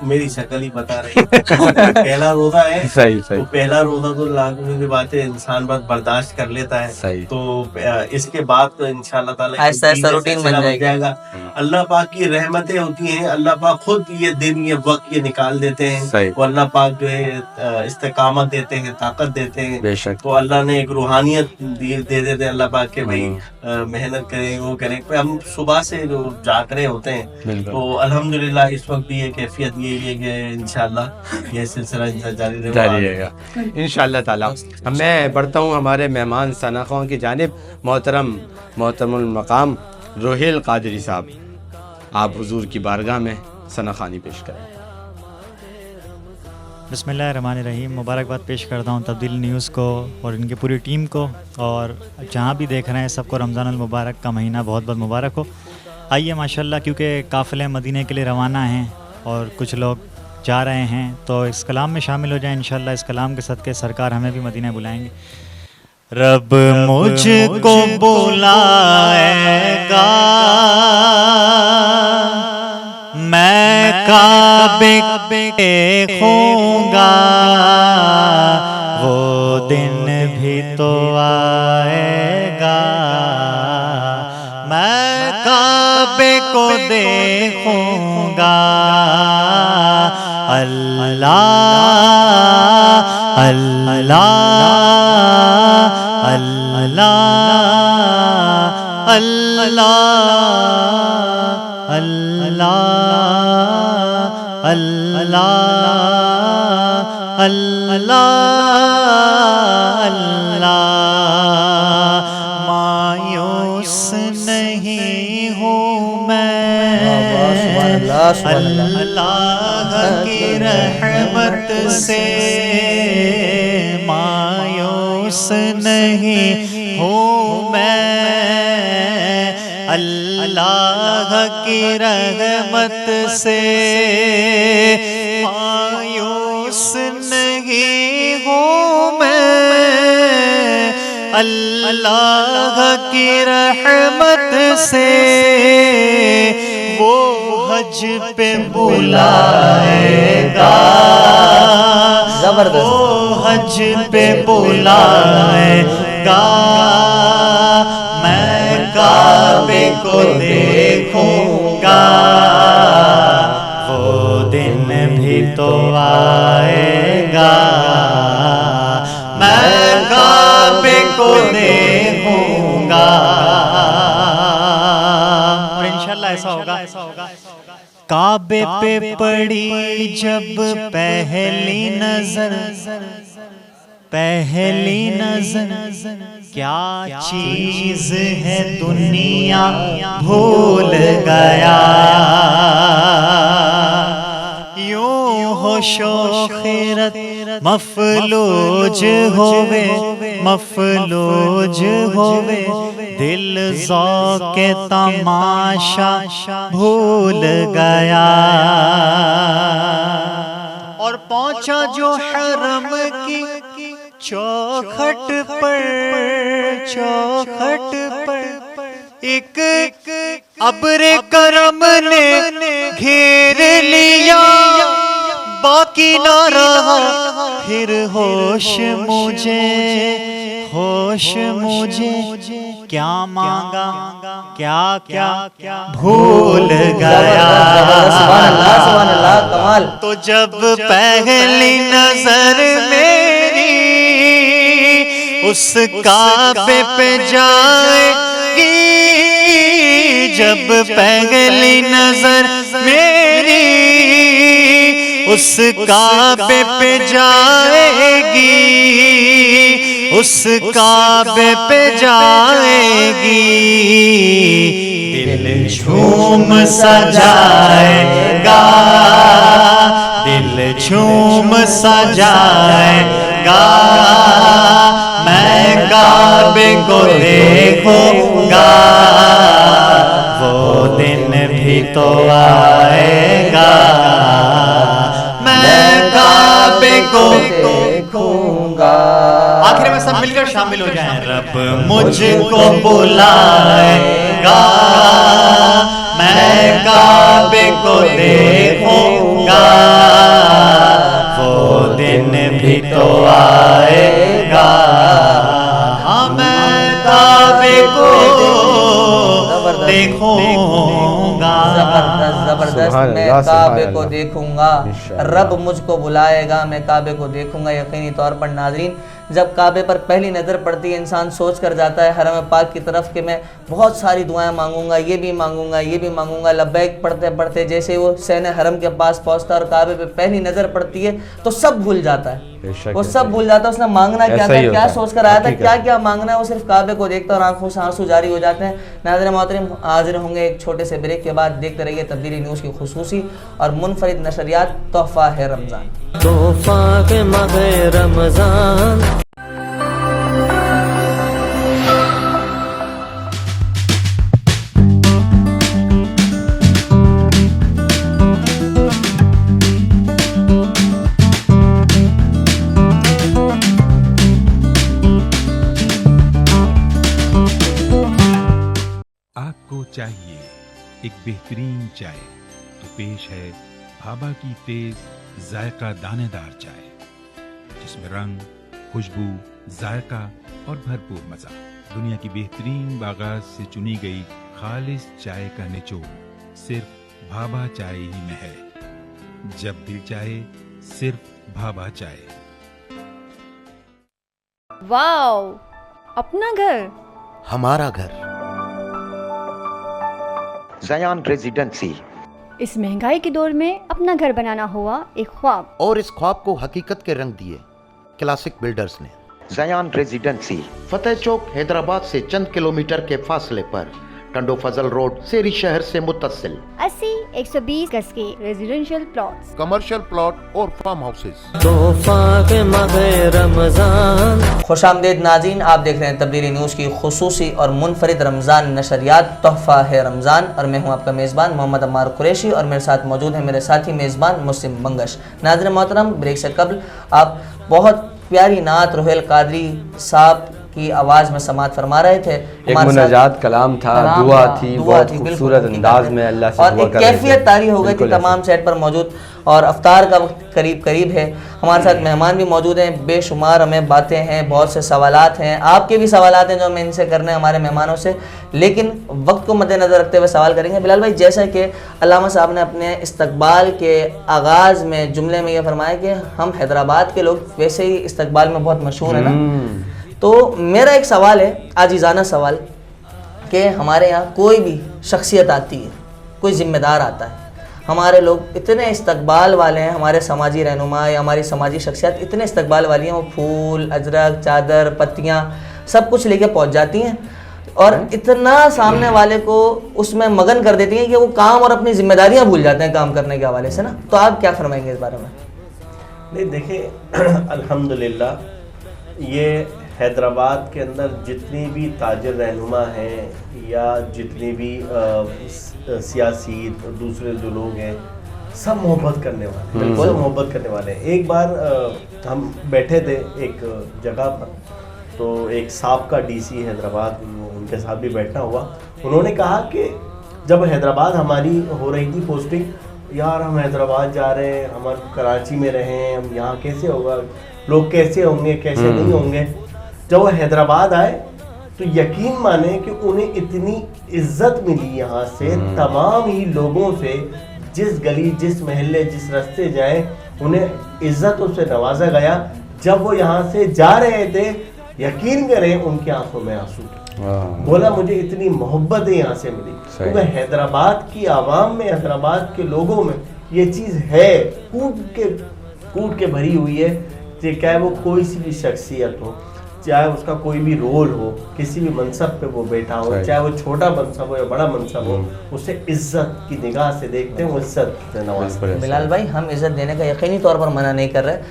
میری شکل ہی بتا رہی ہے. پہلا روزہ ہے. صحیح. تو پہلا روزہ تو لاکھوں کی بات ہے، انسان بس برداشت کر لیتا ہے. صحیح. تو اس کے بعد تو انشاءاللہ تعالی ایسا روٹین بن جائے گا. اللہ پاک کی رحمتیں ہوتی ہیں، اللہ پاک خود یہ دن یہ وقت یہ نکال دیتے ہیں. وہ اللہ پاک جو ہے استقامت دیتے ہیں، طاقت دیتے ہیں. بے شک. تو اللہ نے ایک روحانیت دے دیتے ہیں اللہ پاک کے بھائی محنت کریں، وہ کریں. ہم صبح سے جو جاگ رہے ہوتے ہیں تو الحمدللہ اس وقت بھی یہ کیفیت یہ ہے کہ انشاءاللہ یہ سلسلہ جاری رہے گا انشاءاللہ تعالی. میں بڑھتا ہوں ہمارے مہمان ثنا خواں کی جانب. محترم المقام روحیل قادری صاحب، آپ حضور کی بارگاہ میں ثنا خوانی پیش کریں. بسم اللہ الرحمن الرحیم. مبارکباد پیش کرتا ہوں تبدیلی نیوز کو اور ان کی پوری ٹیم کو، اور جہاں بھی دیکھ رہے ہیں سب کو رمضان المبارک کا مہینہ بہت بہت مبارک ہو. آئیے ماشاءاللہ، کیونکہ قافلے مدینہ کے لیے روانہ ہیں اور کچھ لوگ جا رہے ہیں، تو اس کلام میں شامل ہو جائیں. انشاءاللہ اس کلام کے صدقے سرکار ہمیں بھی مدینہ بلائیں گے. رب مجھ کو بلائے گا، میں کعبے دیکھوں گا، وہ دن بھی تو آئے گا، میں کعبے کو دیکھوں گا. اللہ اللہ اللہ اللہ اللہ اللہ اللہ اللہ. مایوس نہیں ہوں میں اللہ کی رحمت سے، مایوس نہیں ہوں میں اللہ کی رحمت سے، مایوس نہیں ہوں میں اللہ کی رحمت سے. وہ حج پہ بلائے گا، زبردست، وہ حج پہ بلائے گا، میں کعبے کو دیکھوں گا، وہ دن بھی تو آئے گا، میں کعبے کو دیکھوں گا، اور انشاءاللہ ایسا ہوگا۔ کعبے پہ پڑی جب پہلی نظر، پہلی نظر، کیا چیز ہے دنیا بھول گیا، یوں ہوش و خیرت مفلوج ہوئے، مفلوج ہوئے، دل ذوق تماشا بھول گیا، اور پہنچا جو حرم کی چوکھٹ پر، چوکھٹ پر ایک ابر کرم نے گھیر لیا، باقی نہ رہا پھر ہوش مجھے، ہوش مجھے، کیا مانگا کیا کیا بھول گیا، سبحان اللہ، سبحان اللہ، کمال۔ تو جب پہلی نظر میری اس کعبے پہ جائے گی، جب پہلی نظر میری اس کعبے پہ جائے گی، اس کعبے پہ جائے گی، دل جھوم سجائے گا، دل جھوم سجائے گا، میں کعبے کو دیکھوں گا، وہ دن بھی تو آئے گا، میں کعبے کو دیکھوں گا۔ آخر میں سب مل کر شامل ہو جائیں۔ رب مجھ کو بلائے گا، میں کعبے کو دیکھوں گا، وہ دن بھی تو آئے گا، میں کعبے کو دیکھوں گا۔ زبردست، زبردست، میں کعبے کو دیکھوں گا، رب مجھ کو بلائے گا، میں کعبے کو دیکھوں گا۔ یقینی طور پر ناظرین، جب کعبے پر پہلی نظر پڑتی ہے انسان سوچ کر جاتا ہے حرم پاک کی طرف کہ میں بہت ساری دعائیں مانگوں گا، یہ بھی مانگوں گا، یہ بھی مانگوں گا، لبیک پڑھتے پڑھتے جیسے وہ سین حرم کے پاس پہنچتا ہے اور کعبے پہ پہلی نظر پڑتی ہے تو سب بھول جاتا ہے، وہ سب بھول جاتا ہے، اس نے مانگنا کیا تھا، کیا سوچ کر آیا تھا، کیا کیا مانگنا ہے، وہ صرف کعبے کو دیکھتا اور آنکھوں سے آنسو جاری ہو جاتے ہیں۔ ناظرین محترم، حاضر ہوں گے ایک چھوٹے سے بریک کے بعد، دیکھتے رہیے تبدیلی نیوز کی خصوصی اور منفرد نشریات تحفہ ہے رمضان۔ تحفہ ماہ رمضان، آپ کو چاہیے ایک بہترین چائے تو پیش ہے بھابا کی تیز ذائقہ دانے دار چائے، جس میں رنگ، خوشبو، ذائقہ اور بھرپور مزہ۔ دنیا کی بہترین باغات سے چنی گئی خالص چائے کا نچوڑ صرف بھابا چائے ہی میں ہے۔ جب دل چاہے صرف بھابا چائے۔ واو، اپنا گھر، ہمارا گھر، زیان ریزیڈنسی۔ اس مہنگائی کے دور میں اپنا گھر بنانا ہوا ایک خواب، اور اس خواب کو حقیقت کے رنگ دیے کلاسک بلڈرز نے۔ زیان ریزیڈنسی فتح چوک حیدرآباد سے چند کلومیٹر کے فاصلے پر، ٹنڈو فضل روڈ، سیری شہر سے متصل 80-120 گز کے ریزیڈنشل پلاٹس، کمرشل پلاٹ اور فارم ہاؤسز۔ تحفہ ماہ رمضان۔ خوش آمدید ناظرین، آپ دیکھ رہے ہیں تبدیلی نیوز کی خصوصی اور منفرد رمضان نشریات تحفہ ہے رمضان، اور میں ہوں آپ کا میزبان محمد عمار قریشی، اور میرے ساتھ موجود ہیں میرے ساتھی میزبان مسلم منگش۔ ناظرین محترم، بریک سے قبل آپ بہت پیاری نعت روحیل قادری صاحب کی آواز میں سماعت فرما رہے تھے. ایک مناجات کلام تھا, دعا تھی, بہت خوبصورت انداز میں اللہ سے اور دعا ایک کر رہے تھے. کیفیت طاری ہو گئی تھی تمام سیٹ پر موجود. اور افطار کا وقت قریب ہے. ہمارے ساتھ مہمان بھی موجود ہیں, بے شمار ہمیں باتیں ہیں, بہت سے سوالات ہیں, آپ کے بھی سوالات ہیں جو ہمیں ان سے کرنے ہیں ہمارے مہمانوں سے, لیکن وقت کو مد نظر رکھتے ہوئے سوال کریں گے. بلال بھائی, جیسا کہ علامہ صاحب نے اپنے استقبال کے آغاز میں جملے میں یہ فرمایا کہ ہم حیدرآباد کے لوگ ویسے ہی استقبال میں بہت مشہور ہیں نا, تو میرا ایک سوال ہے, عاجزانہ سوال, کہ ہمارے یہاں کوئی بھی شخصیت آتی ہے, کوئی ذمہ دار آتا ہے, ہمارے لوگ اتنے استقبال والے ہیں, ہمارے سماجی رہنما یا ہماری سماجی شخصیات اتنے استقبال والی ہیں, وہ پھول, اجرک, چادر, پتیاں سب کچھ لے کے پہنچ جاتی ہیں اور اتنا سامنے والے کو اس میں مگن کر دیتی ہیں کہ وہ کام اور اپنی ذمہ داریاں بھول جاتے ہیں کام کرنے کے حوالے سے نا. تو آپ کیا فرمائیں گے اس بارے میں؟ نہیں دیکھیں, الحمدللہ یہ حیدرآباد کے اندر جتنی بھی تاجر رہنما ہیں یا جتنی بھی سیاسی دوسرے جو لوگ ہیں, سب محبت کرنے والے ہیں, سب محبت کرنے والے ہیں. ایک بار ہم بیٹھے تھے ایک جگہ پر, تو ایک سابقہ ڈی سی حیدرآباد, ان کے ساتھ بھی بیٹھنا ہوا. انہوں نے کہا کہ جب حیدرآباد ہماری ہو رہی تھی پوسٹنگ, یار ہم حیدرآباد جا رہے ہیں, ہم کراچی میں رہے ہیں, ہم یہاں کیسے ہوگا, لوگ کیسے ہوں گے, کیسے نہیں ہوں گے. جب وہ حیدرآباد آئے تو یقین مانے کہ انہیں اتنی عزت ملی یہاں سے, تمام ہی لوگوں سے, جس گلی, جس محلے, جس راستے جائیں انہیں عزتوں سے نوازا گیا. جب وہ یہاں سے جا رہے تھے, یقین کریں ان کی آنکھوں میں آنسو, بولا مجھے اتنی محبتیں یہاں سے ملی. کیونکہ حیدرآباد کی عوام میں, حیدرآباد کے لوگوں میں یہ چیز ہے, کوٹ کے بھری ہوئی ہے. چاہے وہ کوئی سی بھی شخصیت ہو, چاہے اس کا کوئی بھی رول ہو, کسی بھی منصب پہ وہ بیٹھا ہو, چاہے وہ چھوٹا منصب ہو یا بڑا منصب ہو, اسے عزت کی نگاہ سے دیکھتے ہیں, وہ عزت سے نوازتے ہیں. بلال بھائی, ہم عزت دینے کا یقینی طور پر منع نہیں کر رہے.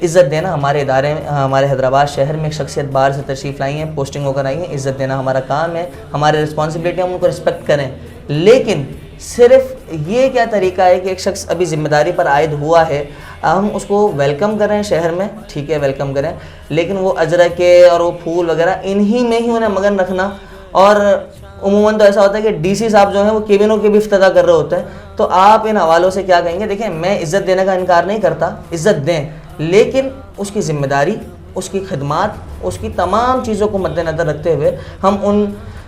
عزت دینا ہمارے ادارے میں, ہمارے حیدرآباد شہر میں ایک شخصیت باہر سے تشریف لائی ہیں, پوسٹنگ ہو کر آئی ہیں, عزت دینا ہمارا کام ہے, ہماری رسپانسبلٹی, ہم ان کو رسپیکٹ کریں. لیکن صرف یہ کیا طریقہ ہے کہ ایک شخص ابھی ذمہ داری پر عائد ہوا ہے, ہم اس کو ویلکم کریں شہر میں, ٹھیک ہے ویلکم کریں, لیکن وہ اجرکے اور وہ پھول وغیرہ انہی میں ہی انہیں مگن رکھنا. اور عموماً تو ایسا ہوتا ہے کہ ڈی سی صاحب جو ہیں وہ کیبنوں کے بھی افتتاح کر رہے ہوتے ہیں. تو آپ ان حوالوں سے کیا کہیں گے؟ دیکھیں, میں عزت دینے کا انکار نہیں کرتا, عزت دیں, لیکن اس کی ذمہ داری, اس کی خدمات, اس کی تمام چیزوں کو مد نظر رکھتے ہوئے ہم ان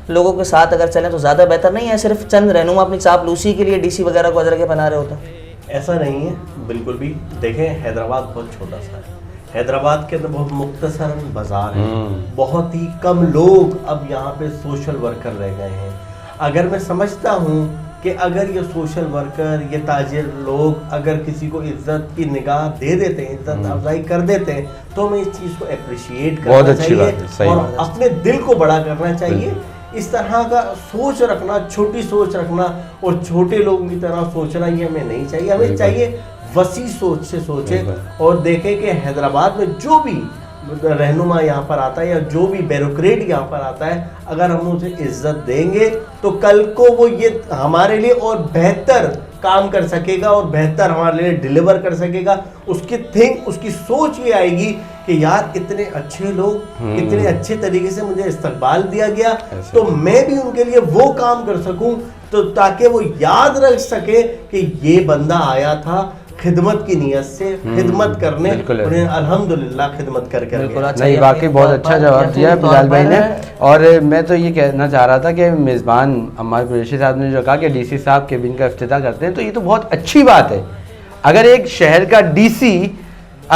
لوگوں کے ساتھ اگر چلیں تو زیادہ بہتر نہیں ہے صرف چند رہنما اپنی چاپلوسی کے لیے ڈی سی وغیرہ کو اجرکے بنا رہے ہوتے ہیں. ایسا نہیں ہے بالکل بھی. دیکھیں, حیدرآباد بہت چھوٹا سا ہے, حیدرآباد کے اندر بہت مختصر بازار ہے, بہت ہی کم لوگ اب یہاں پہ سوشل ورکر رہ گئے ہیں. اگر میں سمجھتا ہوں کہ اگر یہ سوشل ورکر, یہ تاجر لوگ اگر کسی کو عزت کی نگاہ دے دیتے ہیں, عزت افزائی کر دیتے ہیں, تو ہمیں اس چیز کو اپریشیٹ کرنا چاہیے اور اپنے دل کو بڑا کرنا چاہیے. اس طرح کا سوچ رکھنا, چھوٹی سوچ رکھنا اور چھوٹے لوگوں کی طرح سوچنا, یہ ہمیں نہیں چاہیے. ہمیں چاہیے وسیع سوچ سے سوچیں اور دیکھیں کہ حیدرآباد میں جو بھی رہنما یہاں پر آتا ہے یا جو بھی بیوروکریٹ یہاں پر آتا ہے, اگر ہم اسے عزت دیں گے تو کل کو وہ یہ ہمارے لیے اور بہتر کام کر سکے گا اور بہتر ہمارے لیے ڈیلیور کر سکے گا. اس کی اس کی سوچ یہ آئے گی کہ یار اتنے اچھے لوگ, اتنے اچھے طریقے سے مجھے استقبال دیا گیا, تو میں بھی ان کے لیے وہ کام کر سکوں, تو تاکہ وہ یاد رکھ سکے کہ یہ بندہ آیا تھا خدمت کی نیت سے خدمت کرنے, انہیں الحمدللہ خدمت کر کے نہیں. واقعی بہت اچھا جواب دیا ہے بلال بھائی نے. اور میں تو یہ کہنا چاہ رہا تھا کہ میزبان عمار قریشی صاحب نے جو کہا کہ ڈی سی صاحب کیبن کا افتتاح کرتے ہیں, تو یہ تو بہت اچھی بات ہے. اگر ایک شہر کا ڈی سی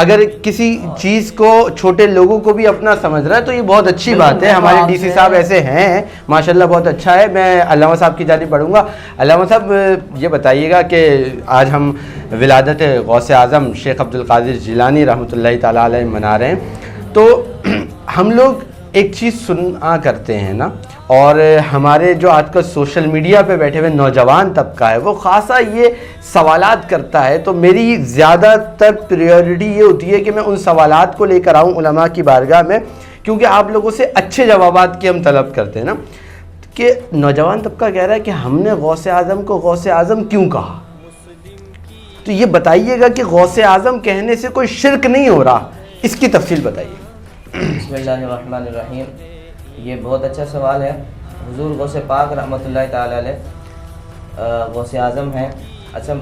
اگر کسی چیز کو چھوٹے لوگوں کو بھی اپنا سمجھ رہا ہے تو یہ بہت اچھی بات ہے. ہمارے ڈی سی صاحب ایسے ہیں ماشاءاللہ, بہت اچھا ہے. میں علامہ صاحب کی جانب بڑھوں گا. علامہ صاحب یہ بتائیے گا کہ آج ہم ولادت غوث اعظم شیخ عبدالقادر جیلانی رحمۃ اللہ تعالیٰ علیہ منا رہے ہیں, تو ہم لوگ ایک چیز سنا کرتے ہیں نا, اور ہمارے جو آج کل سوشل میڈیا پہ بیٹھے ہوئے نوجوان طبقہ ہے وہ خاصا یہ سوالات کرتا ہے, تو میری زیادہ تر پریورٹی یہ ہوتی ہے کہ میں ان سوالات کو لے کر آؤں علماء کی بارگاہ میں, کیونکہ آپ لوگوں سے اچھے جوابات کی ہم طلب کرتے ہیں نا. کہ نوجوان طبقہ کہہ رہا ہے کہ ہم نے غوث اعظم کو غوث اعظم کیوں کہا, تو یہ بتائیے گا کہ غوث اعظم کہنے سے کوئی شرک نہیں ہو رہا, اس کی تفصیل بتائیے. بسم اللہ الرحمن الرحیم. یہ بہت اچھا سوال ہے. حضور غوث پاک رحمۃ اللہ تعالی علیہ غوث اعظم ہیں. اچھا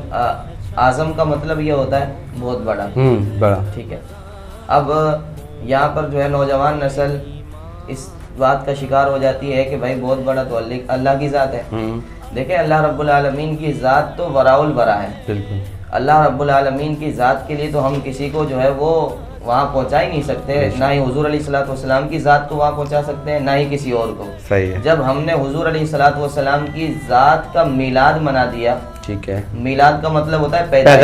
اعظم کا مطلب یہ ہوتا ہے بہت بڑا. بڑا. ٹھیک ہے. اب یہاں پر جو ہے نوجوان نسل اس بات کا شکار ہو جاتی ہے کہ بھائی بہت بڑا تو اللہ کی ذات ہے. دیکھیں اللہ رب العالمین کی ذات تو وراء الورا ہے. بالکل. اللہ رب العالمین کی ذات کے لیے تو ہم کسی کو جو ہے وہ وہاں پہنچا ہی نہیں سکتے. نہ ہی حضور علیہ الصلوۃ والسلام کی ذات کو وہاں پہنچا سکتے ہیں، نہ ہی کسی اور کو. صحیح ہے. جب ہم نے حضور علیہ الصلوۃ والسلام کی ذات کا میلاد منا دیا. ٹھیک ہے. میلاد کا مطلب ہوتا ہے پیدا.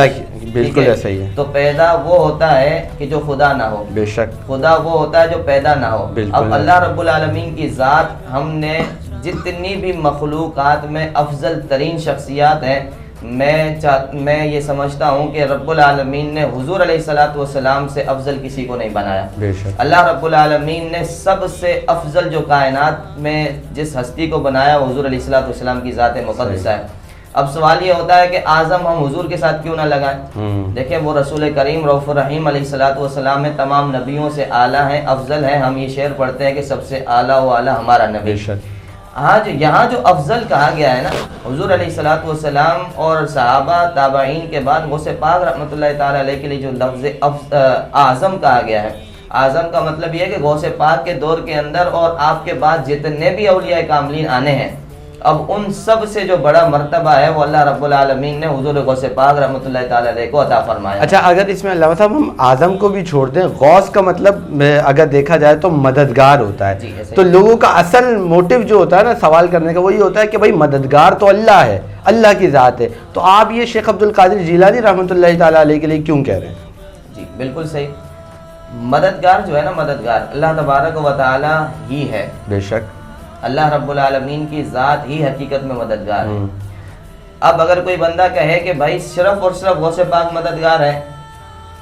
بالکل ایسا ہی ہے. تو پیدا وہ ہوتا ہے کہ جو خدا نہ ہو. بے شک. خدا وہ ہوتا ہے جو پیدا نہ ہو. اب اللہ رب العالمین کی ذات ہم نے جتنی بھی مخلوقات میں افضل ترین شخصیات ہیں، میں یہ سمجھتا ہوں کہ رب العالمین نے حضور علیہ الصلوۃ والسلام سے افضل کسی کو نہیں بنایا. بے شک. اللہ رب العالمین نے سب سے افضل جو کائنات میں جس ہستی کو بنایا وہ حضور علیہ الصلوۃ والسلام کی ذات مقدسہ ہے. اب سوال یہ ہوتا ہے کہ اعظم ہم حضور کے ساتھ کیوں نہ لگائیں؟ دیکھیں وہ رسول کریم رؤوف الرحیم علیہ الصلوۃ والسلام میں تمام نبیوں سے اعلیٰ ہیں، افضل ہیں. ہم یہ شعر پڑھتے ہیں کہ سب سے اعلیٰ و اعلیٰ ہمارا نبی. بے شک. آج یہاں جو افضل کہا گیا ہے نا حضور علیہ الصلوۃ والسلام اور صحابہ تابعین کے بعد غوث پاک رحمۃ اللہ تعالی علیہ کے لیے جو لفظ اعظم کہا گیا ہے، اعظم کا مطلب یہ ہے کہ غوث پاک کے دور کے اندر اور آپ کے بعد جتنے بھی اولیاء کاملین آنے ہیں، اب ان سب سے جو بڑا مرتبہ ہے وہ اللہ رب العالمین نے حضور غوث پاک رحمۃ اللہ تعالی علیہ کو عطا فرمایا. اچھا اگر اس میں علامہ صاحب ہم اعظم کو بھی چھوڑ دیں، غوث کا مطلب اگر دیکھا جائے تو مددگار ہوتا ہے. تو لوگوں کا اصل موٹیو جو ہوتا ہے نا سوال کرنے کا وہی ہوتا ہے کہ بھائی مددگار تو اللہ ہے، اللہ کی ذات ہے، تو آپ یہ شیخ عبد القادر جیلانی رحمۃ اللہ تعالی علیہ کے لیے کیوں کہہ رہے ہیں؟ جی بالکل صحیح. مددگار جو ہے نا مددگار اللہ تبارک و تعالی ہی ہے. بے شک. اللہ رب العالمین کی ذات ہی حقیقت میں مددگار ہے. اب اگر کوئی بندہ کہے کہ بھائی صرف اور صرف غوث پاک مددگار ہے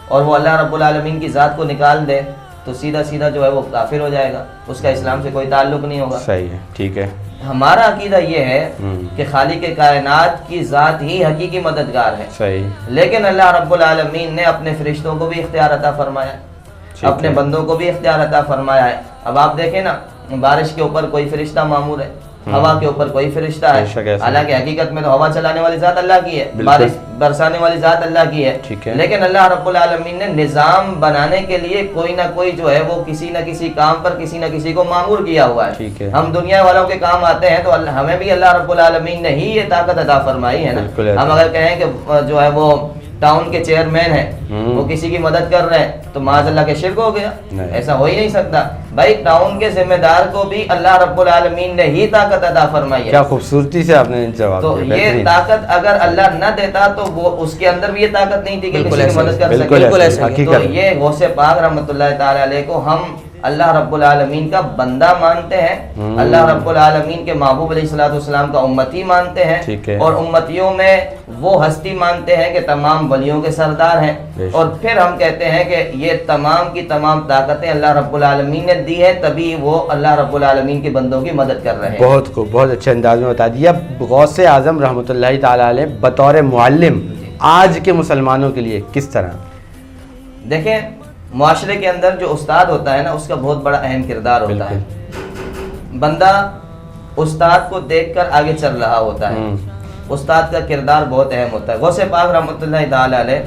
اور وہ اللہ رب العالمین کی ذات کو نکال دے تو سیدھا سیدھا جو ہے وہ کافر ہو جائے گا، اس کا اسلام سے کوئی تعلق نہیں ہوگا. صحیح ہے. ٹھیک ہے. ہمارا عقیدہ یہ ہے کہ خالق کائنات کی ذات ہی حقیقی مددگار ہے. صحیح. لیکن اللہ رب العالمین نے اپنے فرشتوں کو بھی اختیار عطا فرمایا، اپنے بندوں کو بھی اختیار عطا فرمایا ہے. اب آپ دیکھیں نا بارش کے اوپر کوئی فرشتہ مامور ہے، ہوا کے اوپر کوئی فرشتہ ہے، حالانکہ حقیقت میں تو ہوا چلانے والی ذات اللہ کی ہے، بارش برسانے والی ذات اللہ کی ہے. لیکن اللہ رب العالمین نے نظام بنانے کے لیے کوئی نہ کوئی جو ہے وہ کسی نہ کسی کام پر کسی نہ کسی کو مامور کیا ہوا ہے. ہم دنیا والوں کے کام آتے ہیں تو ہمیں بھی اللہ رب العالمین نے ہی یہ طاقت عطا فرمائی ہے نا. ہم اگر کہیں کہ جو ہے وہ ٹاؤن کے چیئرمین ہیں وہ کسی کی مدد کر رہے ہیں تو معاذ اللہ کے شرک ہو گیا. ایسا ہو ہی نہیں سکتا. بھائی ٹاؤن کے ذمہ دار کو بھی اللہ رب العالمین نے ہی طاقت عطا فرمائی ہے. کیا خوبصورتی سے آپ نے جواب تو یہ طاقت اگر اللہ نہ دیتا تو وہ اس کے اندر بھی یہ طاقت نہیں تھی کہ کسی کی مدد کر سکے. تو یہ غوث پاک رحمۃ اللہ تعالی علیہ کو ہم اللہ رب العالمین کا بندہ مانتے ہیں، اللہ رب العالمین کے محبوب علیہ الصلوۃ والسلام کا امتی مانتے ہیں، اور امتیوں میں وہ ہستی مانتے ہیں کہ تمام ولیوں کے سردار ہیں. اور پھر ہم کہتے ہیں کہ یہ تمام کی تمام طاقتیں اللہ رب العالمین نے دی ہے، تبھی وہ اللہ رب العالمین کے بندوں کی مدد کر رہے ہیں. بہت خوب، بہت اچھے انداز میں بتا دیا. غوث اعظم رحمۃ اللہ تعالی علیہ بطور معلم آج کے مسلمانوں کے لیے کس طرح؟ دیکھیں معاشرے کے اندر جو استاد ہوتا ہے نا اس کا بہت بڑا اہم کردار ہوتا ہے. بندہ استاد کو دیکھ کر آگے چل رہا ہوتا ہے، استاد کا کردار بہت اہم ہوتا ہے. غوث پاک رحمۃ اللہ تعالی علیہ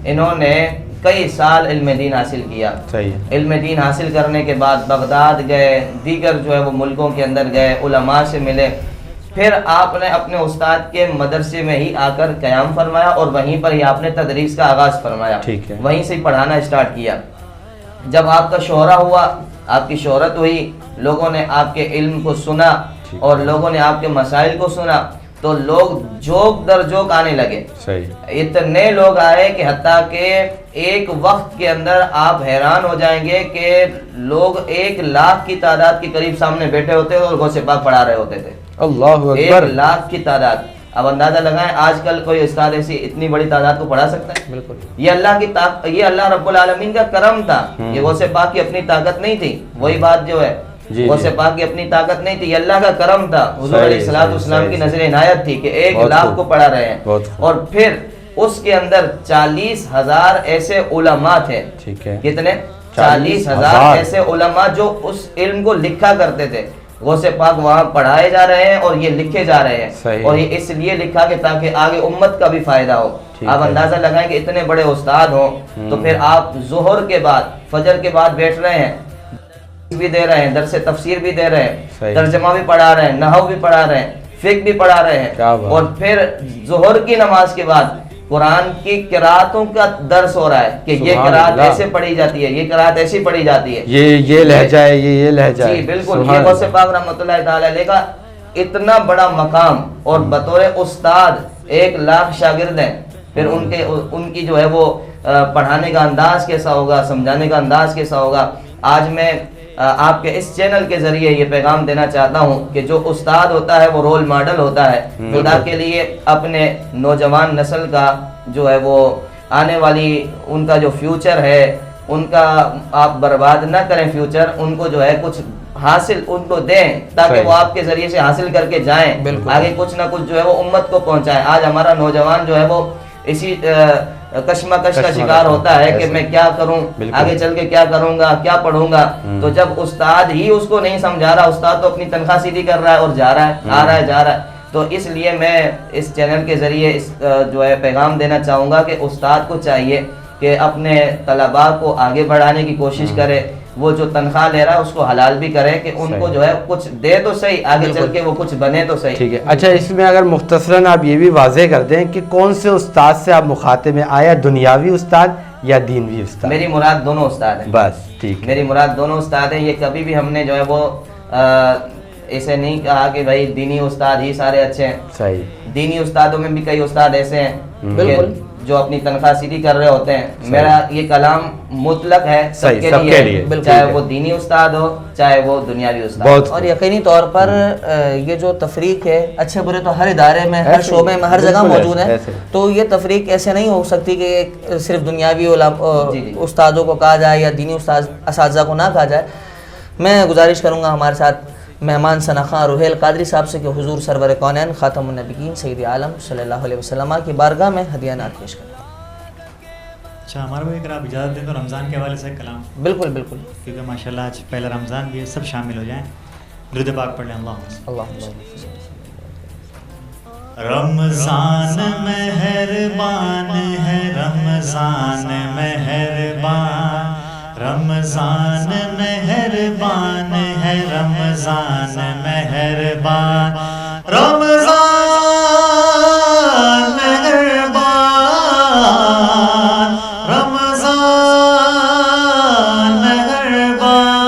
انہوں نے کئی سال علم دین حاصل کیا. علم دین حاصل کرنے کے بعد بغداد گئے، دیگر جو ہے وہ ملکوں کے اندر گئے، علماء سے ملے. پھر آپ نے اپنے استاد کے مدرسے میں ہی آ کر قیام فرمایا اور وہیں پر ہی آپ نے تدریس کا آغاز فرمایا، وہیں سے پڑھانا اسٹارٹ کیا. جب آپ کا شہرہ ہوا، آپ کی شہرت ہوئی، لوگوں نے آپ کے علم کو سنا اور لوگوں نے آپ کے مسائل کو سنا تو لوگ جوک در جوک آنے لگے. اتنے لوگ آئے کہ حتیٰ کہ ایک وقت کے اندر آپ حیران ہو جائیں گے کہ لوگ 1 لاکھ کی تعداد کے قریب سامنے بیٹھے ہوتے اور غوث پاک پڑھا رہے ہوتے تھے. اللہ اکبر. 1 لاکھ کی تعداد. اب اندازہ لگائیں آج کل کوئی استاد ایسی اتنی بڑی تعداد کو پڑھا سکتا ہے؟ بالکل. یہ اللہ کی یہ اللہ رب العالمین کا کرم تھا. یہ غوث پاک کی اپنی طاقت نہیں تھی. وہی بات جو ہے غوث پاک کی اپنی طاقت نہیں تھی، یہ اللہ کا کرم تھا. حضور علیہ الصلوۃ والسلام کی نظر عنایت تھی کہ 1 لاکھ کو پڑھا رہے ہیں. اور پھر اس کے اندر 40,000 ایسے علماء تھے. کتنے؟ 40,000 ایسے علماء جو اس علم کو لکھا کرتے تھے، غوث پاک وہاں پڑھائے جا رہے ہیں اور یہ لکھے جا رہے ہیں، اور یہ اس لیے لکھا کہ تاکہ آگے امت کا بھی فائدہ ہو۔ آپ اندازہ لگائیں کہ اتنے بڑے استاد ہوں تو پھر آپ ظہر کے بعد فجر کے بعد بیٹھ رہے ہیں، بھی دے رہے ہیں، درس تفسیر بھی دے رہے ہیں، ترجمہ بھی پڑھا رہے ہیں، نحو بھی پڑھا رہے ہیں، فقہ بھی پڑھا رہے ہیں، اور پھر ظہر کی نماز کے بعد قرآن کی قراتوں کا درس ہو رہا ہے کہ یہ قرات ایسے پڑھی جاتی ہے، یہ قرات ایسی پڑھی جاتی ہے، یہ لہجہ ہے، یہ لہجہ ہے۔ جی بالکل، یہ غوث پاک رحمۃ اللہ تعالی علیہ کا اتنا بڑا مقام، اور بطور استاد 1,00,000 شاگرد ہیں، پھر ان کی جو ہے وہ پڑھانے کا انداز کیسا ہوگا، سمجھانے کا انداز کیسا ہوگا۔ آج میں آپ کے اس چینل کے ذریعے یہ پیغام دینا چاہتا ہوں کہ جو استاد ہوتا ہے وہ رول ماڈل ہوتا ہے، خدا کے لیے اپنے نوجوان نسل کا جو ہے وہ آنے والی ان کا جو فیوچر ہے ان کا آپ برباد نہ کریں فیوچر، ان کو جو ہے کچھ حاصل ان کو دیں تاکہ وہ آپ کے ذریعے سے حاصل کر کے جائیں، آگے کچھ نہ کچھ جو ہے وہ امت کو پہنچائیں۔ آج ہمارا نوجوان جو ہے وہ اسی کشمکش کا شکار ہوتا ہے کہ میں کیا کروں، آگے چل کے کیا کروں گا، کیا پڑھوں گا، تو جب استاد ہی اس کو نہیں سمجھا رہا، استاد تو اپنی تنخواہ سیدھی کر رہا ہے اور جا رہا ہے، آ رہا ہے، جا رہا ہے، تو اس لیے میں اس چینل کے ذریعے جو ہے پیغام دینا چاہوں گا کہ استاد کو چاہیے کہ اپنے طلباء کو آگے بڑھانے کی کوشش کرے، وہ جو تنخواہ لے رہا ہے اس کو حلال بھی کرے کہ ان کو جو ہے کچھ دے تو صحیح، آگے چل کے وہ کچھ بنے تو صحیح۔ ٹھیک ہے، اچھا اس میں اگر مختصراً آپ یہ بھی واضح کر دیں کہ کون سے استاد سے آپ مخاطب ہیں، آیا دنیاوی استاد یا دینوی استاد؟ میری مراد دونوں استاد ہیں، بس ٹھیک، میری مراد دونوں استاد ہیں۔ یہ کبھی بھی ہم نے جو ہے وہ اسے نہیں کہا کہ بھائی دینی استاد ہی سارے اچھے ہیں، صحیح، دینی استادوں میں بھی کئی استاد ایسے ہیں بالکل جو اپنی تنخواہ سیدھی کر رہے ہوتے ہیں۔ میرا یہ کلام مطلق ہے سب کے لیے، چاہے وہ دینی استاد ہو چاہے وہ دنیاوی استاد ہو۔ اور یقینی طور پر یہ جو تفریق ہے اچھے برے تو ہر ادارے میں، ہر شعبے میں، ہر جگہ موجود ہے، تو یہ تفریق ایسے نہیں ہو سکتی کہ صرف دنیاوی استادوں کو کہا جائے یا دینی اساتذہ کو نہ کہا جائے۔ میں گزارش کروں گا ہمارے ساتھ مہمان ثناخواں روحیل قادری صاحب سے کہ حضور سرور کونین خاتم النبیین سید عالم صلی اللہ علیہ وسلم کی بارگاہ میں ہدیہ نعت پیش کریں۔ اچھا ہمارے کو اگر آپ اجازت دیں تو رمضان کے حوالے سے کلام۔ بالکل بالکل، کیونکہ ماشاءاللہ آج پہلا رمضان بھی ہے، سب شامل ہو جائیں، درود پاک پڑھ لیں۔ رمضان مہربان ہے، رمضان مہربان، رمضان مہربان ہے، رمضان مہربان، رمضان مہربان، رمضان مہربان،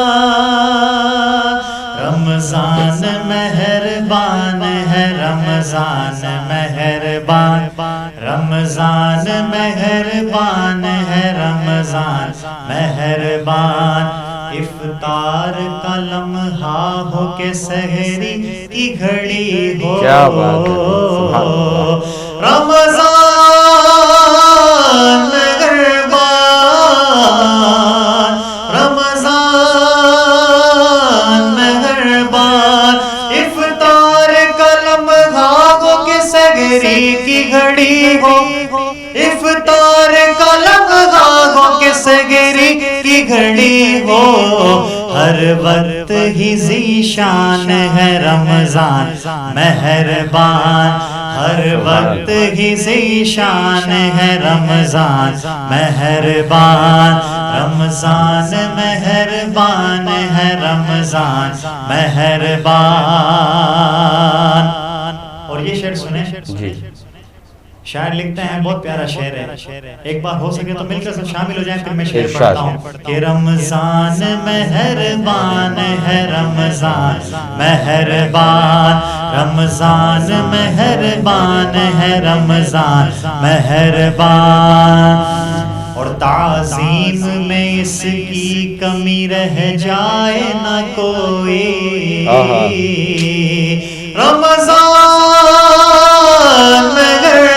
رمضان مہربان ہے، رمضان مہربان، رمضان مہربان ہے، رمضان مہربان، افطار کا لمحہ ہو کہ سحری کی گھڑی ہو، رمضان مہربان، رمضان مہربان، افطار کا لمحہ ہو کہ سحری کی گھڑی ہو، افطار کا لمحہ ہو کہ سحری کی گھڑی ہو، ہر وقت ہی ذیشان ہے رمضان مہربان، ہر وقت ہی ذیشان ہے رمضان مہربان، رمضان مہربان ہے، رمضان مہربان۔ اور یہ شعر سنیں، شاعر لکھتے ہیں، بہت پیارا شعر ہے، ایک بار ہو سکے تو مل کر سب شامل ہو جائیں، پھر میں شعر پڑھتا ہوں کہ رمضان مہربان ہے، رمضان مہربان، رمضان مہربان ہے، رمضان مہربان، اور تعظیم میں اس کی کمی رہ جائے نہ کوئی، رمضان مہربان،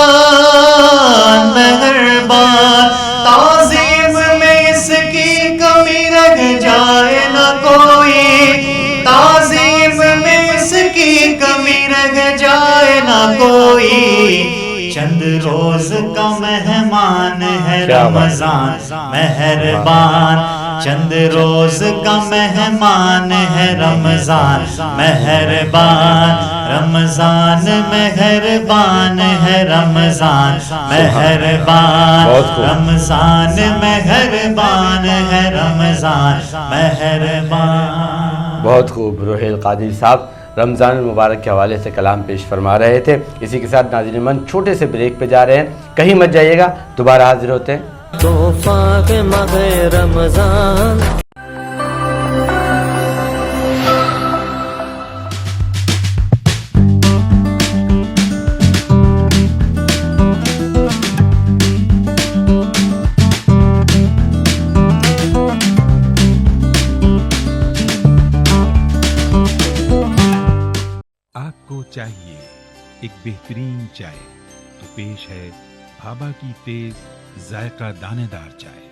رمضان مہربان، تعظیم میں اس کی کمی رہ جائے نہ کوئی، تعظیم میں اس کی کمی رہ جائے نہ کوئی، چند روز کا مہمان ہے رمضان مہربان چند روز کا مہمان ہے رمضان مہربان رمضان مہربان ہے رمضان مہربان رمضان مہربان ہے رمضان مہربان. بہت خوب. روحیل قادری صاحب رمضان المبارک کے حوالے سے کلام پیش فرما رہے تھے. اسی کے ساتھ ناظرین من چھوٹے سے بریک پہ جا رہے ہیں, کہیں مت جائیے گا, دوبارہ حاضر ہوتے ہیں. تحفہ کے ماہ رمضان آپ کو چاہیے ایک بہترین چائے, تو پیش ہے بھابا کی تیز ذائقہ دانے دار چائے,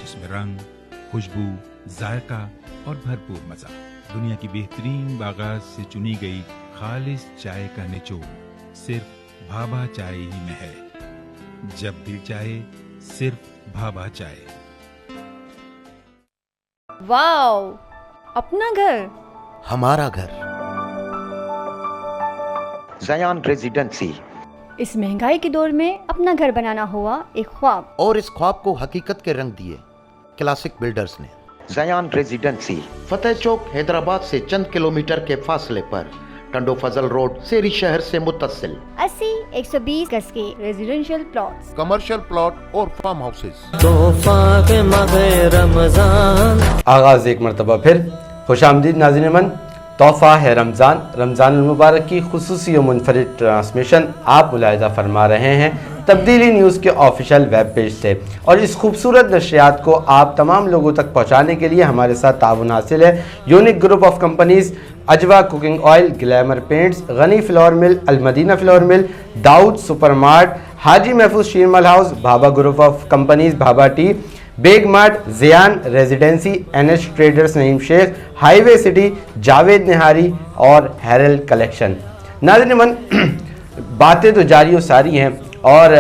جس میں رنگ, خوشبو, ذائقہ اور بھرپور مزہ. دنیا کی بہترین باغات سے چنی گئی خالص چائے کا نچوڑ صرف بھابا چائے ہی میں ہے. جب دل چاہے صرف بھابا چائے. واو, اپنا گھر ہمارا گھر. زیان ریزیڈنسی. اس مہنگائی کے دور میں اپنا گھر بنانا ہوا ایک خواب, اور اس خواب کو حقیقت کے رنگ دیے کلاسک بلڈرز نے. زیان ریزیڈنسی فتح چوک حیدرآباد سے چند کلومیٹر کے فاصلے پر, ٹنڈو فضل روڈ سیری شہر سے متصل. 80-120 گز کے ریزیڈینشیل پلاٹس, کمرشل پلاٹ اور فارم ہاؤسز. تحفہ کے ماہ رمضان. آغاز ایک مرتبہ پھر. خوش آمدید ناظرین من. تحفہ ہے رمضان, رمضان المبارک کی خصوصی و منفرد ٹرانسمیشن آپ ملاحظہ فرما رہے ہیں تبدیلی نیوز کے آفیشیل ویب پیج سے, اور اس خوبصورت نشریات کو آپ تمام لوگوں تک پہنچانے کے لیے ہمارے ساتھ تعاون حاصل ہے unique group of companies, Ajwa cooking oil, glamour paints, Ghani flour mill, Al Madina flour mill, Daud super mart, Haji Mahfooz Sheermal house, Bhaba group of companies, Bhaba tea, Baig mart, Zayan residency, N H traders Naeem Sheikh, highway city, Javed Nihari اور ہیرل کلیکشن. ناظرین من, باتیں تو جاری و ساری ہیں اور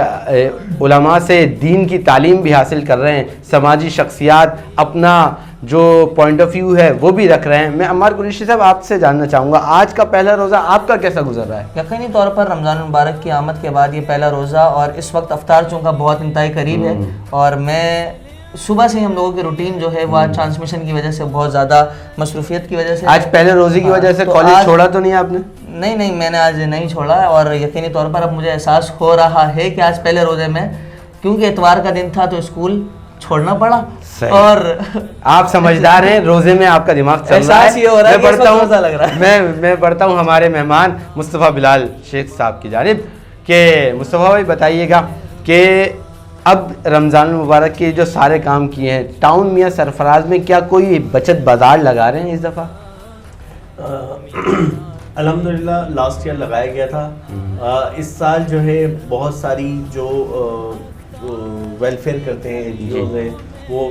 علماء سے دین کی تعلیم بھی حاصل کر رہے ہیں, سماجی شخصیات اپنا جو پوائنٹ آف ویو ہے وہ بھی رکھ رہے ہیں. میں عمار قریشی صاحب آپ سے جاننا چاہوں گا, آج کا پہلا روزہ آپ کا کیسا گزر رہا ہے؟ یقینی طور پر رمضان المبارک کی آمد کے بعد یہ پہلا روزہ, اور اس وقت افطار چونکہ بہت انتہائی قریب ہے, اور میں صبح سے ہم لوگوں کی روٹین جو ہے وہ ٹرانسمیشن کی وجہ سے بہت زیادہ مصروفیت کی وجہ سے, آج پہلے روزے کی وجہ سے کالج چھوڑا تو نہیں آپ نے؟ نہیں, میں نے آج نہیں چھوڑا, اور یقینی طور پر اب مجھے احساس ہو رہا ہے کہ آج پہلے روزے میں, کیونکہ اتوار کا دن تھا تو اسکول چھوڑنا پڑا. اور آپ سمجھدار ہیں, روزے میں آپ کا دماغ چل رہا ہے. میں پڑھتا ہوں ہمارے مہمان مصطفیٰ بلال شیخ صاحب کی جانب کہ مصطفیٰ بھائی بتائیے گا کہ اب رمضان المبارک کے جو سارے کام کیے ہیں ٹاؤن میاں سرفراز میں, کیا کوئی بچت بازار لگا رہے ہیں اس دفعہ؟ الحمدللہ لاسٹ ایئر لگایا گیا تھا. اس سال جو ہے بہت ساری جو ویلفیئر کرتے ہیں این جی اوز ہیں وہ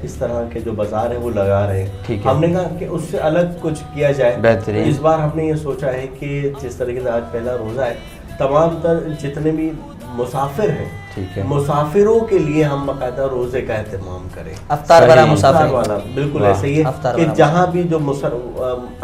اس طرح کے جو بازار ہیں وہ لگا رہے ہیں. ہم نے کہا کہ اس سے الگ کچھ کیا جائے. بہترین. اس بار ہم نے یہ سوچا ہے کہ جس طریقے سے آج پہلا روزہ ہے, تمام تر جتنے بھی مسافر ہیں, مسافروں کے لیے ہم باقاعدہ روزے کا اہتمام کریں. افطار والا مسافر والا بالکل ایسے ہی ہے کہ جہاں بھی جو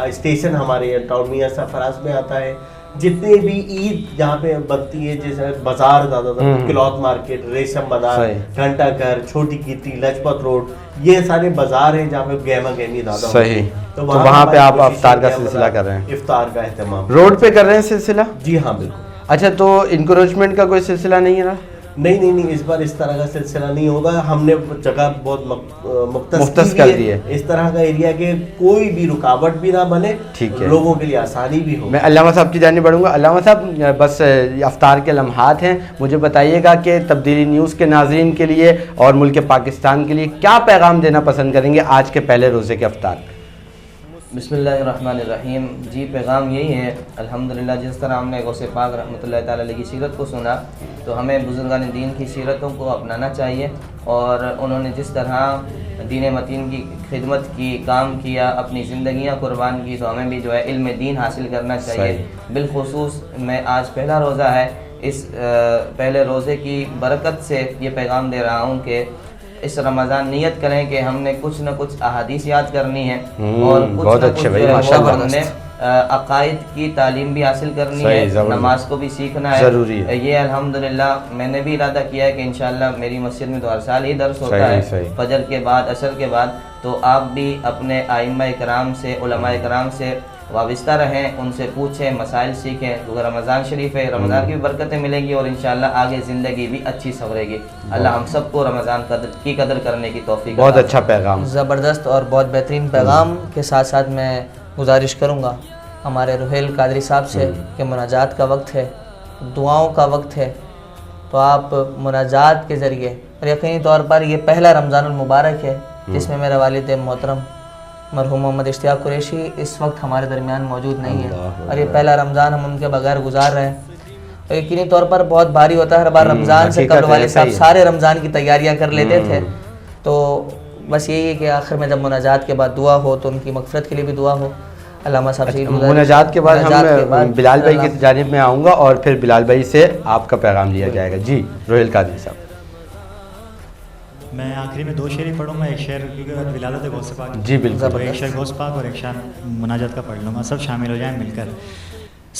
اسٹیشن ہمارے ٹاؤن میاں سرفراز میں آتا ہے, جتنے بھی عید جہاں پہ بنتی ہے, جیسے بازار زیادہ تر, کلوتھ مارکیٹ, ریشم بازار, گھنٹہ گھر, چھوٹی کیتی, لجپت روڈ, یہ سارے بازار ہیں جہاں پہ گہما گہمی زیادہ ہوتی ہے. تو وہاں پہ آپ افطار کا سلسلہ کر رہے ہیں, افطار کا اہتمام روڈ پہ کر رہے ہیں سلسلہ؟ جی ہاں بالکل. اچھا, تو انکروچمنٹ کا کوئی سلسلہ نہیں ہے نا؟ نہیں, اس بار اس طرح کا سلسلہ نہیں ہوگا. ہم نے جگہ بہت مختص کر دی ہے اس طرح کا ایریا کہ کوئی بھی رکاوٹ بھی نہ بنے, لوگوں کے لیے آسانی بھی ہو. میں علامہ صاحب کی جانب بڑھوں گا. علامہ صاحب, بس افطار کے لمحات ہیں, مجھے بتائیے گا کہ تبدیلی نیوز کے ناظرین کے لیے اور ملک پاکستان کے لیے کیا پیغام دینا پسند کریں گے آج کے پہلے روزے کے افطار؟ بسم اللہ الرحمن الرحیم. جی پیغام یہی ہے, الحمدللہ جس طرح ہم نے غوث پاک رحمۃ اللہ تعالی علیہ کی سیرت کو سنا تو ہمیں بزرگان دین کی سیرتوں کو اپنانا چاہیے, اور انہوں نے جس طرح دین متین کی خدمت کی, کام کیا, اپنی زندگیاں قربان کی, تو ہمیں بھی جو ہے علم دین حاصل کرنا چاہیے. بالخصوص میں آج پہلا روزہ ہے, اس پہلے روزے کی برکت سے یہ پیغام دے رہا ہوں کہ اس رمضان نیت کریں کہ ہم نے کچھ نہ کچھ احادیث یاد کرنی ہے اور کچھ نہ کچھ ہم نے عقائد کی تعلیم بھی حاصل کرنی ہے، نماز کو بھی سیکھنا ہے ضروری ہے۔ یہ الحمدللہ میں نے بھی ارادہ کیا ہے کہ انشاءاللہ میری مسجد میں تو ہر سال ہی درس ہوتا ہے فجر کے بعد عصر کے بعد، تو آپ بھی اپنے ائمہ کرام سے علماء کرام سے وابستہ رہیں، ان سے پوچھیں، مسائل سیکھیں، کیونکہ رمضان شریف ہے، رمضان کی بھی برکتیں ملیں گی اور انشاءاللہ آگے زندگی بھی اچھی سنورے گی۔ اللہ ہم سب کو رمضان کی قدر کرنے کی توفیق۔ بہت اچھا پیغام، زبردست اور بہت بہترین پیغام کے ساتھ ساتھ میں گزارش کروں گا ہمارے روحیل قادری صاحب سے کہ مناجات کا وقت ہے، دعاؤں کا وقت ہے، تو آپ مناجات کے ذریعے، اور یقینی طور پر یہ پہلا رمضان المبارک ہے جس میں میرے والد محترم مرحوم محمد اشتیاق قریشی اس وقت ہمارے درمیان موجود نہیں ہے، اور یہ پہلا رمضان ہم ان کے بغیر گزار رہے ہیں، اور یقینی طور پر بہت بھاری ہوتا ہے۔ ہر بار رمضان سے قبل والد صاحب سارے رمضان کی تیاریاں کر لیتے تھے، تو بس یہی ہے کہ آخر میں جب مناجات کے بعد دعا ہو تو ان کی مغفرت کے لیے بھی دعا ہو۔ علامہ صاحب سے مناجات کے بعد ہم بلال بھائی کی جانب میں آؤں گا اور پھر بلال بھائی سے آپ کا پیغام لیا جائے گا۔ جی روحیل قادری صاحب، میں آخری میں 2 شعر ہی پڑھوں گا، ایک شعر کیونکہ ولادت غوث پاک، جی بالکل، ایک شعر غوث پاک اور ایک شعر مناجات کا پڑھ لوں گا، سب شامل ہو جائیں مل کر۔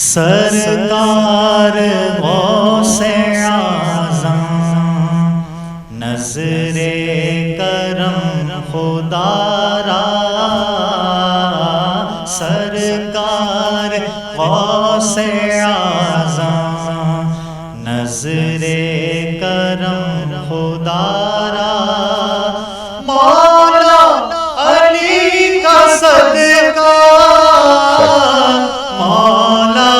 سرکار غوث اعظم نظر کرم خدا را، سرکار غوث اعظم نظر کرم خدا را، مولا علی کا صدقہ، مولا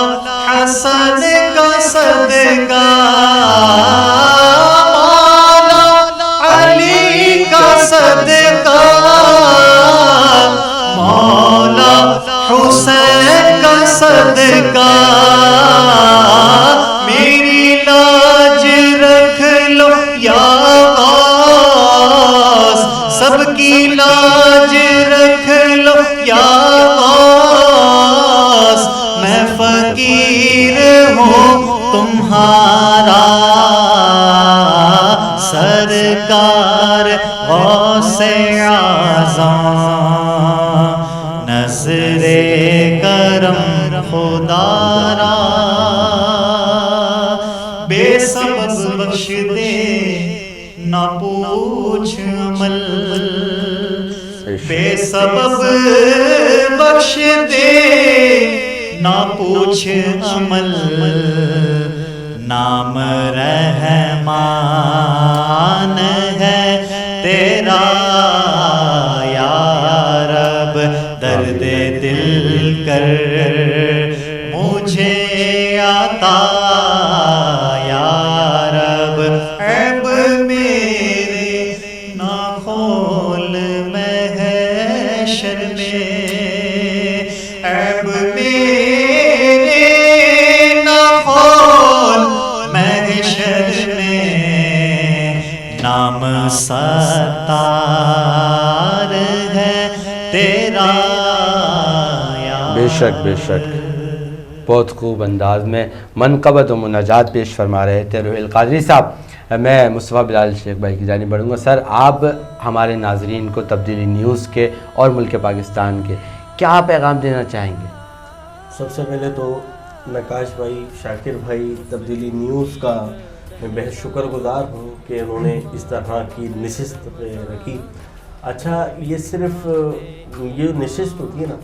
حسن کا صدقہ، مولا علی کا صدقہ، مولا حسین کا صدقہ، میری لاج رکھ لو یا غوث، سب کی لاج رکھ لو یا غوث، میں فقیر ہوں تمہارا، سرکار غوث اعظم نظر کرم خدا را، بے سبب بخش دے نہ پوچھ عمل، بے سبب بخش دے نہ پوچھ عمل، نام رحمان ہے تیرا یا رب، درد دل کر مجھے عطا یا رب، عیب میرے نہ کھول محشر میں، عیب میرے نہ کھول محشر میں، نام ستار ہے تیرا یا۔ بے شک بے شک، بہت خوب انداز میں منقبت و مناجات پیش فرما رہے تھے روحیل قادری صاحب۔ میں مصطفیٰ بلال شیخ بھائی کی جانب بڑھوں گا۔ سر، آپ ہمارے ناظرین کو تبدیلی نیوز کے اور ملک پاکستان کے کیا پیغام دینا چاہیں گے؟ سب سے پہلے تو نقاش بھائی، شاکر بھائی، تبدیلی نیوز کا میں بہت شکر گزار ہوں کہ انہوں نے اس طرح کی نشست رکھی۔ اچھا، یہ صرف یہ نشست ہوتی ہے نا،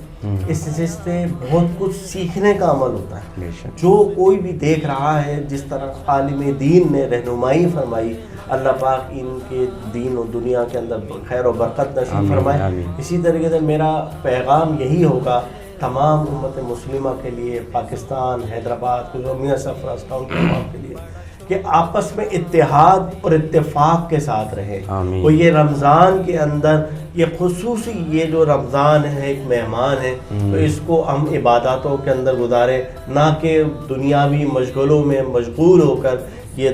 اس نشست سے بہت کچھ سیکھنے کا عمل ہوتا ہے۔ جو کوئی بھی دیکھ رہا ہے، جس طرح عالم دین نے رہنمائی فرمائی، اللہ پاک ان کے دین و دنیا کے اندر خیر و برکت نصیب فرمائے۔ اسی طریقے سے میرا پیغام یہی ہوگا تمام امت مسلمہ کے لیے، پاکستان، حیدرآباد، میاں سرفراز ٹاؤن کے عوام کے لیے، کہ آپس میں اتحاد اور اتفاق کے ساتھ رہے۔ وہ یہ رمضان کے اندر یہ خصوصی یہ جو رمضان ہے ایک مہمان ہے، تو اس کو ہم عباداتوں کے اندر گزارے، نہ کہ دنیاوی مشغلوں میں مشغول ہو کر یہ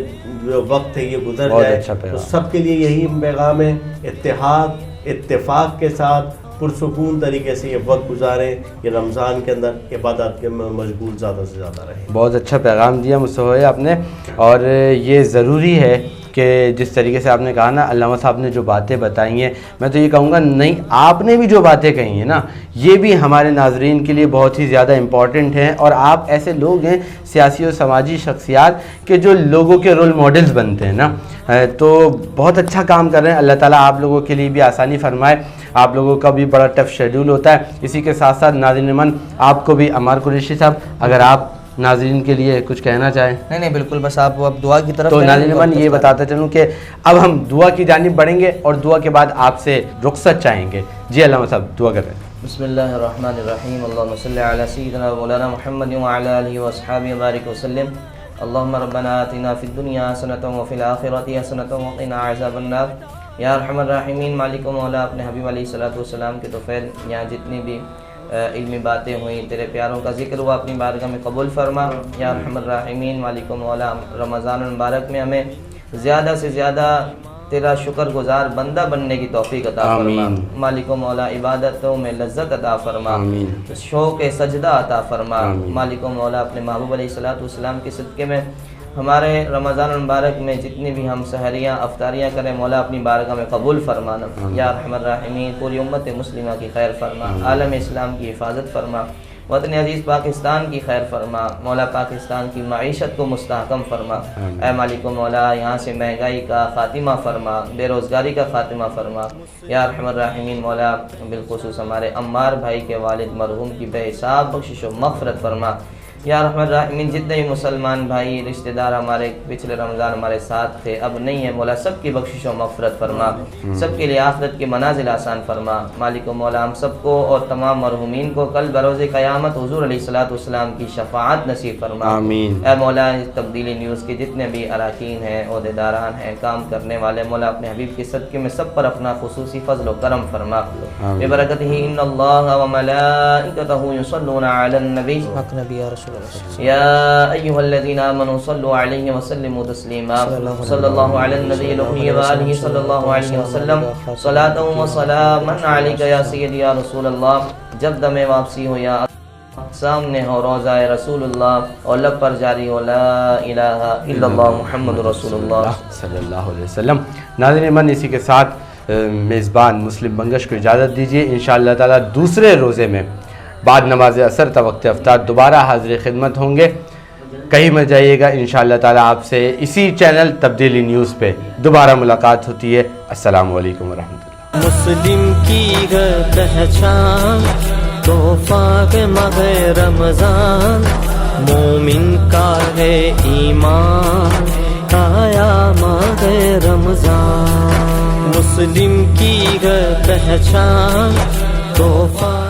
وقت ہے یہ گزر جائے۔ تو سب کے لیے یہی پیغام ہے، اتحاد اتفاق کے ساتھ پرسکون طریقے سے یہ وقت گزاریں، یہ رمضان کے اندر عبادات کے مشغول زیادہ سے زیادہ رہیں۔ بہت اچھا پیغام دیا مصطفی آپ نے، اور یہ ضروری ہے کہ جس طریقے سے آپ نے کہا نا، علامہ صاحب نے جو باتیں بتائی ہیں، میں تو یہ کہوں گا نہیں، آپ نے بھی جو باتیں کہی ہیں نا، یہ بھی ہمارے ناظرین کے لیے بہت ہی زیادہ امپورٹنٹ ہیں، اور آپ ایسے لوگ ہیں سیاسی و سماجی شخصیات کہ جو لوگوں کے رول ماڈلز بنتے ہیں نا، تو بہت اچھا کام کر رہے ہیں۔ اللہ تعالیٰ آپ لوگوں کے لیے بھی آسانی فرمائے، آپ لوگوں کا بھی بڑا ٹف شیڈول ہوتا ہے۔ اسی کے ساتھ ساتھ ناظرین من، آپ کو بھی عمار قریشی صاحب، اگر آپ ناظرین کے لیے کچھ کہنا چاہیں؟ نہیں بالکل، بس آپ اب دعا کی طرف تو ناظرین من یہ بتاتا چلوں کہ اب ہم دعا کی جانب بڑھیں گے، اور دعا کے بعد آپ سے رخصت چاہیں گے۔ جی علامہ صاحب دعا کر رہے ہیں۔ بسم اللہ الرحمن الرحیم، اللہم صلی علی سیدنا مولانا محمد وعلی آلہ وصحبہ وبارک وسلم۔ اللہم ربنا آتنا فی الدنیا حسنۃ وفی الآخرۃ حسنۃ وقنا عذاب النار۔ یا ارحم الراحمین، مالک و مولا، اپنے حبیب علیہ الصلوۃ والسلام کے توفیل یہاں جتنی بھی علمی باتیں ہوئیں، تیرے پیاروں کا ذکر ہوا، اپنی بارگاہ میں قبول فرما۔ یا ارحم الراحمین، مالک و مولا، رمضان المبارک میں ہمیں زیادہ سے زیادہ تیرا شکر گزار بندہ بننے کی توفیق عطا فرما۔ مالک و مولا، عبادتوں میں لذت عطا فرما، شوق سجدہ عطا فرما۔ مالک و مولا، اپنے محبوب علیہ الصلوۃ والسلام کے صدقے میں ہمارے رمضان المبارک میں جتنی بھی ہم سحریاں افطاریاں کریں، مولا اپنی بارگاہ میں قبول فرمانا۔ یا ارحم الراحمین، پوری امت مسلمہ کی خیر فرما، عالم اسلام کی حفاظت فرما، وطن عزیز پاکستان کی خیر فرما، مولا پاکستان کی معیشت کو مستحکم فرما۔ اے مالک و مولا، یہاں سے مہنگائی کا خاتمہ فرما، بے روزگاری کا خاتمہ فرما۔ یا ارحم الراحمین، مولا بالخصوص ہمارے عمار بھائی کے والد مرحوم کی بے حساب بخشش و مغفرت فرما۔ یا رحمت الرحمین، جتنے بھی مسلمان بھائی رشتہ دار ہمارے پچھلے رمضان ہمارے ساتھ تھے، اب نہیں ہے، مولا سب کی بخشش و مغفرت فرما، سب کے لیے آخرت کی منازل آسان فرما۔ مالک و مولا، ہم سب کو اور تمام مرحومین کو کل بروز قیامت حضور علیہ الصلوۃ والسلام کی شفاعت نصیب فرما۔ اے مولا، تبدیلی نیوز کے جتنے بھی اراکین ہیں، عہدیداران ہیں، کام کرنے والے، مولا اپنے حبیب کے صدقے میں سب پر اپنا خصوصی فضل و کرم فرما۔ ببرکتہ ان اللہ و ملائکتہ یصلون علی النبی یا رسول یا ایہا الذین آمنوا صلوا علیہ وسلموا تسلیما۔ صلی اللہ علی النبی الامی وآلہ صلی اللہ علیہ وسلم، صلاۃ و سلاما علیک یا سیدی یا رسول اللہ۔ جب دم واپسی ہو یا سامنے ہو روضہ رسول اللہ، اور لب پر جاری ہو لا الہ الا اللہ محمد رسول اللہ صلی اللہ علیہ وسلم۔ ناظرین من، اسی کے ساتھ میزبان مسلم بنگش کو اجازت دیجیے۔ انشاءاللہ تعالی دوسرے روزے میں بعد نماز عصر تا وقت افطار دوبارہ حاضر خدمت ہوں گے۔ کہیں مت جائیے گا، انشاءاللہ تعالی آپ سے اسی چینل تبدیلی نیوز پہ دوبارہ ملاقات ہوتی ہے۔ السلام علیکم ورحمۃ اللہ۔ مسلم کی ہے پہچان، تحفہ ماہ رمضان، مومن کا ہے ایمان، آیا ماہ رمضان۔ مسلم کی ہے پہچان، تحفہ